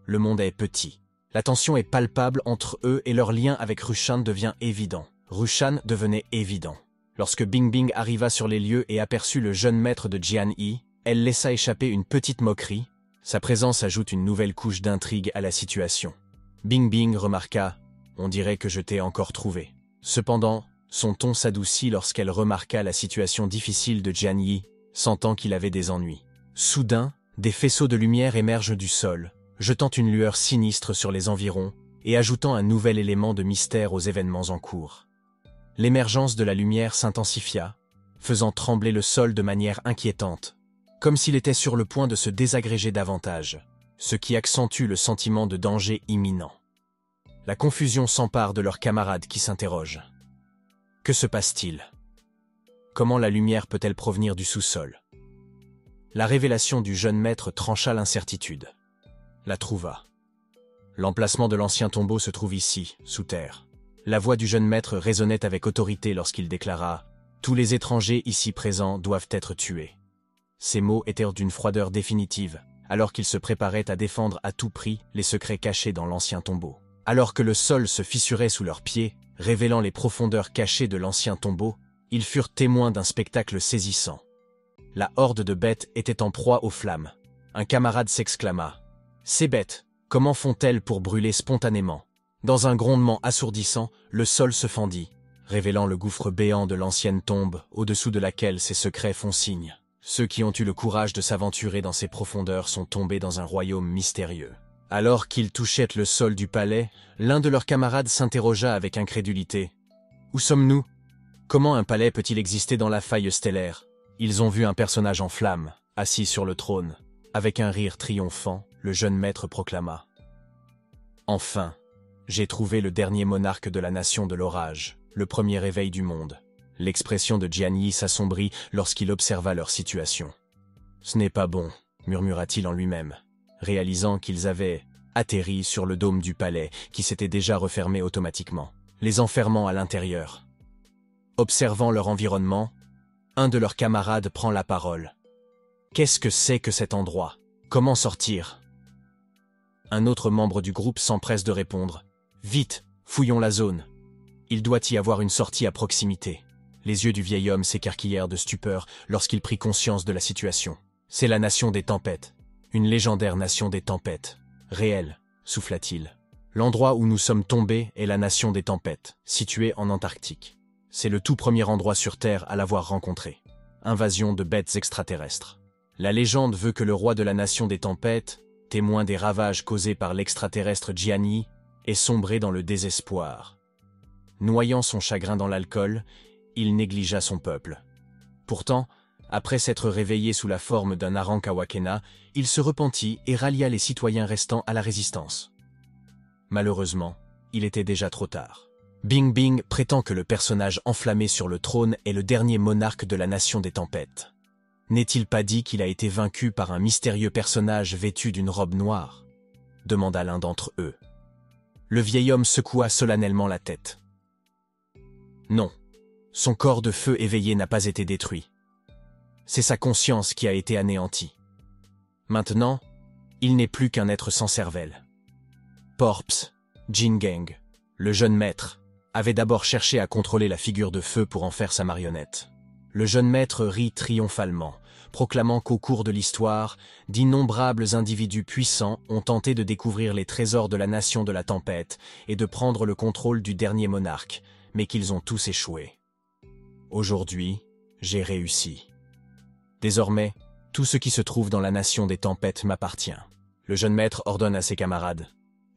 Le monde est petit. La tension est palpable entre eux et leur lien avec Rushan devient évident. Rushan devenait évident. Lorsque Bing Bing arriva sur les lieux et aperçut le jeune maître de Jian Yi, elle laissa échapper une petite moquerie. Sa présence ajoute une nouvelle couche d'intrigue à la situation. Bing Bing remarqua « On dirait que je t'ai encore trouvé ». Cependant, son ton s'adoucit lorsqu'elle remarqua la situation difficile de Jian Yi, sentant qu'il avait des ennuis. Soudain, des faisceaux de lumière émergent du sol, jetant une lueur sinistre sur les environs et ajoutant un nouvel élément de mystère aux événements en cours. L'émergence de la lumière s'intensifia, faisant trembler le sol de manière inquiétante, comme s'il était sur le point de se désagréger davantage, ce qui accentue le sentiment de danger imminent. La confusion s'empare de leurs camarades qui s'interrogent. Que se passe-t-il? Comment la lumière peut-elle provenir du sous-sol? La révélation du jeune maître trancha l'incertitude. La trouva. L'emplacement de l'ancien tombeau se trouve ici, sous terre. La voix du jeune maître résonnait avec autorité lorsqu'il déclara « Tous les étrangers ici présents doivent être tués ». Ces mots étaient d'une froideur définitive, alors qu'il se préparait à défendre à tout prix les secrets cachés dans l'ancien tombeau. Alors que le sol se fissurait sous leurs pieds, révélant les profondeurs cachées de l'ancien tombeau, ils furent témoins d'un spectacle saisissant. La horde de bêtes était en proie aux flammes. Un camarade s'exclama « Ces bêtes, comment font-elles pour brûler spontanément ?» Dans un grondement assourdissant, le sol se fendit, révélant le gouffre béant de l'ancienne tombe au-dessous de laquelle ses secrets font signe. Ceux qui ont eu le courage de s'aventurer dans ces profondeurs sont tombés dans un royaume mystérieux. Alors qu'ils touchaient le sol du palais, l'un de leurs camarades s'interrogea avec incrédulité. « Où sommes-nous? Comment un palais peut-il exister dans la faille stellaire ?» Ils ont vu un personnage en flammes, assis sur le trône. Avec un rire triomphant, le jeune maître proclama. « Enfin, j'ai trouvé le dernier monarque de la nation de l'orage, le premier réveil du monde. » L'expression de Jianyi s'assombrit lorsqu'il observa leur situation. « Ce n'est pas bon, » murmura-t-il en lui-même, réalisant qu'ils avaient atterri sur le dôme du palais qui s'était déjà refermé automatiquement, les enfermant à l'intérieur. Observant leur environnement, un de leurs camarades prend la parole. « Qu'est-ce que c'est que cet endroit? Comment sortir ?» Un autre membre du groupe s'empresse de répondre. « Vite, fouillons la zone. Il doit y avoir une sortie à proximité. » Les yeux du vieil homme s'écarquillèrent de stupeur lorsqu'il prit conscience de la situation. « C'est la nation des tempêtes. Une légendaire nation des tempêtes. Réelle, souffla-t-il. L'endroit où nous sommes tombés est la nation des tempêtes, située en Antarctique. C'est le tout premier endroit sur Terre à l'avoir rencontré. Invasion de bêtes extraterrestres. La légende veut que le roi de la nation des tempêtes, témoin des ravages causés par l'extraterrestre Jianyi, ait sombré dans le désespoir. Noyant son chagrin dans l'alcool, il négligea son peuple. Pourtant, après s'être réveillé sous la forme d'un Arankawakena, il se repentit et rallia les citoyens restants à la résistance. Malheureusement, il était déjà trop tard. Bing Bing prétend que le personnage enflammé sur le trône est le dernier monarque de la nation des tempêtes. N'est-il pas dit qu'il a été vaincu par un mystérieux personnage vêtu d'une robe noire? Demanda l'un d'entre eux. Le vieil homme secoua solennellement la tête. Non, son corps de feu éveillé n'a pas été détruit. C'est sa conscience qui a été anéantie. Maintenant, il n'est plus qu'un être sans cervelle. Porps, Jingang, le jeune maître, avait d'abord cherché à contrôler la figure de feu pour en faire sa marionnette. Le jeune maître rit triomphalement, proclamant qu'au cours de l'histoire, d'innombrables individus puissants ont tenté de découvrir les trésors de la nation de la tempête et de prendre le contrôle du dernier monarque, mais qu'ils ont tous échoué. Aujourd'hui, j'ai réussi. Désormais, tout ce qui se trouve dans la nation des tempêtes m'appartient. Le jeune maître ordonne à ses camarades.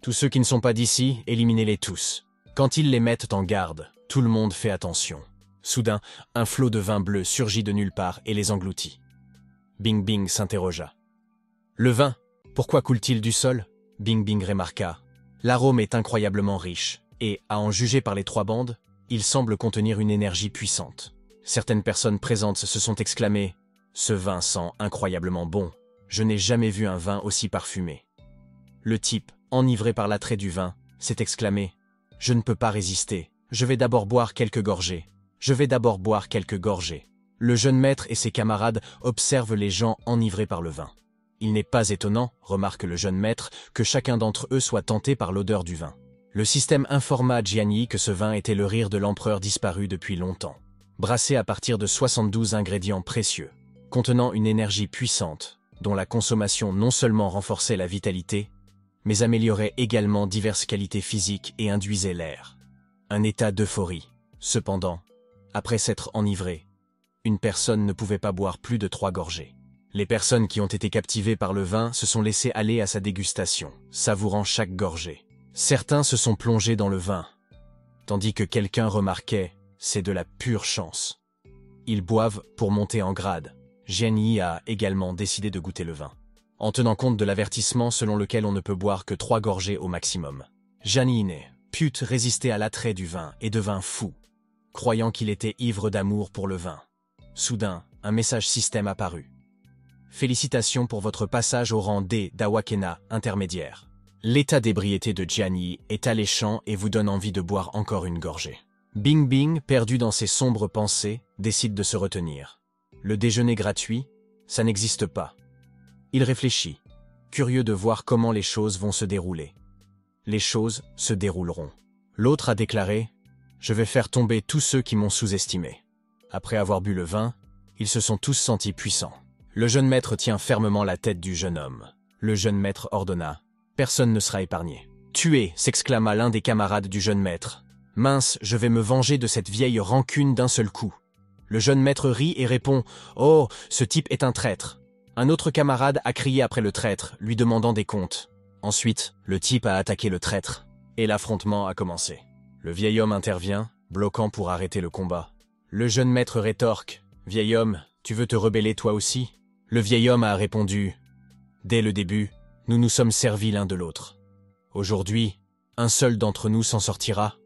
Tous ceux qui ne sont pas d'ici, éliminez-les tous. Quand ils les mettent en garde, tout le monde fait attention. Soudain, un flot de vin bleu surgit de nulle part et les engloutit. Bing Bing s'interrogea. « Le vin, pourquoi coule-t-il du sol ?» Bing Bing remarqua. « L'arôme est incroyablement riche, et, à en juger par les trois bandes, il semble contenir une énergie puissante. » Certaines personnes présentes se sont exclamées « Ce vin sent incroyablement bon. Je n'ai jamais vu un vin aussi parfumé. » Le type, enivré par l'attrait du vin, s'est exclamé « Je ne peux pas résister. Je vais d'abord boire quelques gorgées. Je vais d'abord boire quelques gorgées. » Le jeune maître et ses camarades observent les gens enivrés par le vin. Il n'est pas étonnant, remarque le jeune maître, que chacun d'entre eux soit tenté par l'odeur du vin. Le système informa Jianyi que ce vin était le rire de l'empereur disparu depuis longtemps. Brassé à partir de 72 ingrédients précieux, contenant une énergie puissante, dont la consommation non seulement renforçait la vitalité, mais améliorait également diverses qualités physiques et induisait l'air. Un état d'euphorie. Cependant, après s'être enivré, une personne ne pouvait pas boire plus de 3 gorgées. Les personnes qui ont été captivées par le vin se sont laissées aller à sa dégustation, savourant chaque gorgée. Certains se sont plongés dans le vin, tandis que quelqu'un remarquait « c'est de la pure chance ». Ils boivent pour monter en grade. Jianyi a également décidé de goûter le vin, en tenant compte de l'avertissement selon lequel on ne peut boire que 3 gorgées au maximum. Jianyi n'est put résister à l'attrait du vin et devint fou, croyant qu'il était ivre d'amour pour le vin. Soudain, un message système apparut. Félicitations pour votre passage au rang D d'Awakena intermédiaire. L'état d'ébriété de Jianyi est alléchant et vous donne envie de boire encore une gorgée. Bing Bing, perdu dans ses sombres pensées, décide de se retenir. Le déjeuner gratuit, ça n'existe pas. Il réfléchit, curieux de voir comment les choses vont se dérouler. Les choses se dérouleront. L'autre a déclaré « Je vais faire tomber tous ceux qui m'ont sous-estimé ». Après avoir bu le vin, ils se sont tous sentis puissants. Le jeune maître tient fermement la tête du jeune homme. Le jeune maître ordonna « Personne ne sera épargné. »« Tuez !» s'exclama l'un des camarades du jeune maître. « Mince, je vais me venger de cette vieille rancune d'un seul coup. » Le jeune maître rit et répond « Oh, ce type est un traître !» Un autre camarade a crié après le traître, lui demandant des comptes. Ensuite, le type a attaqué le traître, et l'affrontement a commencé. Le vieil homme intervient, bloquant pour arrêter le combat. Le jeune maître rétorque, « Vieil homme, tu veux te rebeller toi aussi ?» Le vieil homme a répondu, « Dès le début, nous nous sommes servis l'un de l'autre. Aujourd'hui, un seul d'entre nous s'en sortira, »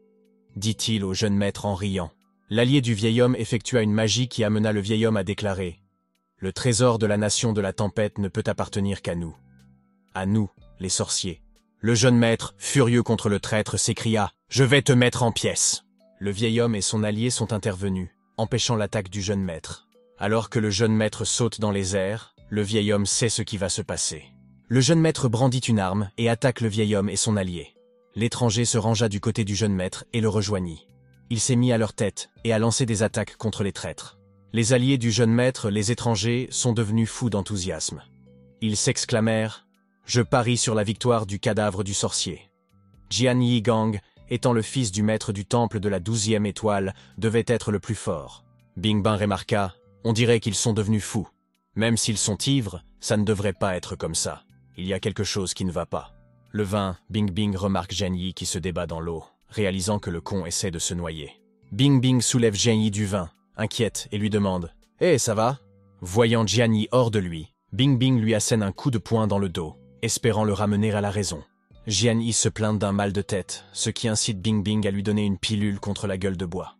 dit-il au jeune maître en riant. L'allié du vieil homme effectua une magie qui amena le vieil homme à déclarer « Le trésor de la nation de la tempête ne peut appartenir qu'à nous. À nous, les sorciers. » Le jeune maître, furieux contre le traître, s'écria « Je vais te mettre en pièces !» Le vieil homme et son allié sont intervenus, empêchant l'attaque du jeune maître. Alors que le jeune maître saute dans les airs, le vieil homme sait ce qui va se passer. Le jeune maître brandit une arme et attaque le vieil homme et son allié. L'étranger se rangea du côté du jeune maître et le rejoignit. Il s'est mis à leur tête et a lancé des attaques contre les traîtres. Les alliés du jeune maître, les étrangers, sont devenus fous d'enthousiasme. Ils s'exclamèrent « Je parie sur la victoire du cadavre du sorcier ». Jian Yi Gang, étant le fils du maître du temple de la 12e étoile, devait être le plus fort. Bing Bang remarqua « On dirait qu'ils sont devenus fous. Même s'ils sont ivres, ça ne devrait pas être comme ça. Il y a quelque chose qui ne va pas. » Le vin, Bing Bing remarque Jian Yi qui se débat dans l'eau, réalisant que le con essaie de se noyer. Bing Bing soulève Jian Yi du vin, inquiète, et lui demande « Hé, ça va ?» Voyant Jian Yi hors de lui, Bing Bing lui assène un coup de poing dans le dos, espérant le ramener à la raison. Jian Yi se plaint d'un mal de tête, ce qui incite Bing Bing à lui donner une pilule contre la gueule de bois.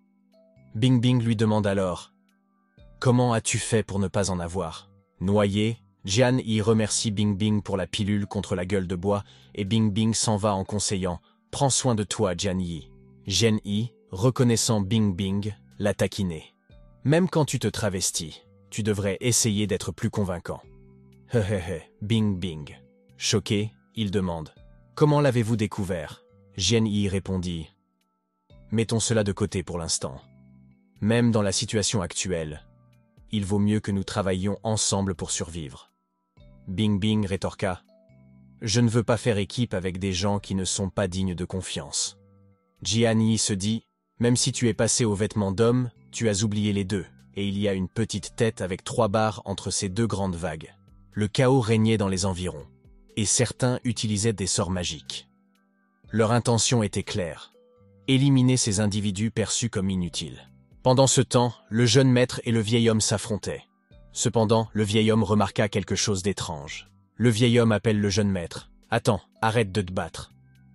Bing Bing lui demande alors « Comment as-tu fait pour ne pas en avoir ?» Noyé, Jian Yi remercie Bing Bing pour la pilule contre la gueule de bois et Bing Bing s'en va en conseillant « Prends soin de toi, Jian Yi ». Jian Yi, reconnaissant Bing Bing, l'a taquiné. « Même quand tu te travestis, tu devrais essayer d'être plus convaincant. » Bing Bing. Choqué, il demande « Comment l'avez-vous découvert ?» Jian Yi répondit « Mettons cela de côté pour l'instant. Même dans la situation actuelle, il vaut mieux que nous travaillions ensemble pour survivre. » Bing Bing rétorqua « Je ne veux pas faire équipe avec des gens qui ne sont pas dignes de confiance. » Jian Yi se dit « Même si tu es passé aux vêtements d'homme, tu as oublié les deux, et il y a une petite tête avec 3 barres entre ces 2 grandes vagues. » Le chaos régnait dans les environs, et certains utilisaient des sorts magiques. Leur intention était claire, éliminer ces individus perçus comme inutiles. Pendant ce temps, le jeune maître et le vieil homme s'affrontaient. Cependant, le vieil homme remarqua quelque chose d'étrange. Le vieil homme appelle le jeune maître. « Attends, arrête de te battre.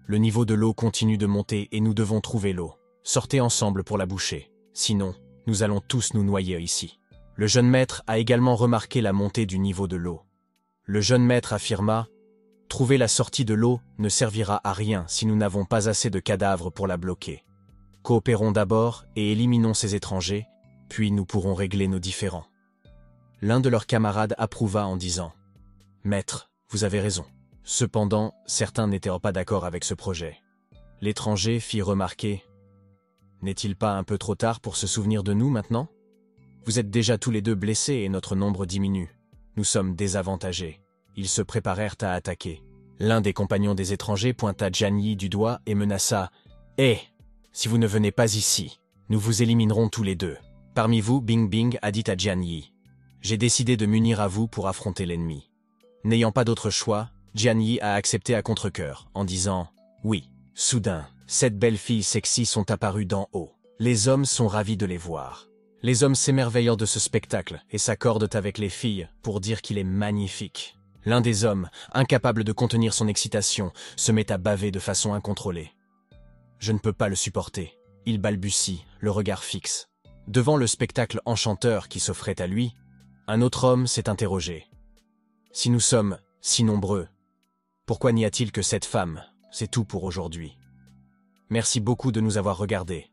Le niveau de l'eau continue de monter et nous devons trouver l'eau. Sortez ensemble pour la boucher. Sinon, nous allons tous nous noyer ici. » Le jeune maître a également remarqué la montée du niveau de l'eau. Le jeune maître affirma « Trouver la sortie de l'eau ne servira à rien si nous n'avons pas assez de cadavres pour la bloquer. Coopérons d'abord et éliminons ces étrangers, puis nous pourrons régler nos différends. » L'un de leurs camarades approuva en disant « Maître, vous avez raison. » Cependant, certains n'étaient pas d'accord avec ce projet. L'étranger fit remarquer « N'est-il pas un peu trop tard pour se souvenir de nous maintenant ? Vous êtes déjà tous les deux blessés et notre nombre diminue. Nous sommes désavantagés. » Ils se préparèrent à attaquer. L'un des compagnons des étrangers pointa Jian Yi du doigt et menaça « Hé, si vous ne venez pas ici, nous vous éliminerons tous les deux. » Parmi vous, Bing Bing a dit à Jian Yi « J'ai décidé de m'unir à vous pour affronter l'ennemi. » N'ayant pas d'autre choix, Jian Yi a accepté à contre-cœur en disant « Oui. » Soudain, 7 belles filles sexy sont apparues d'en haut. Les hommes sont ravis de les voir. Les hommes s'émerveillent de ce spectacle et s'accordent avec les filles pour dire qu'il est magnifique. L'un des hommes, incapable de contenir son excitation, se met à baver de façon incontrôlée. « Je ne peux pas le supporter. » Il balbutie, le regard fixe. Devant le spectacle enchanteur qui s'offrait à lui, un autre homme s'est interrogé. « Si nous sommes si nombreux, pourquoi n'y a-t-il que 7 femmes? C'est tout pour aujourd'hui. Merci beaucoup de nous avoir regardés.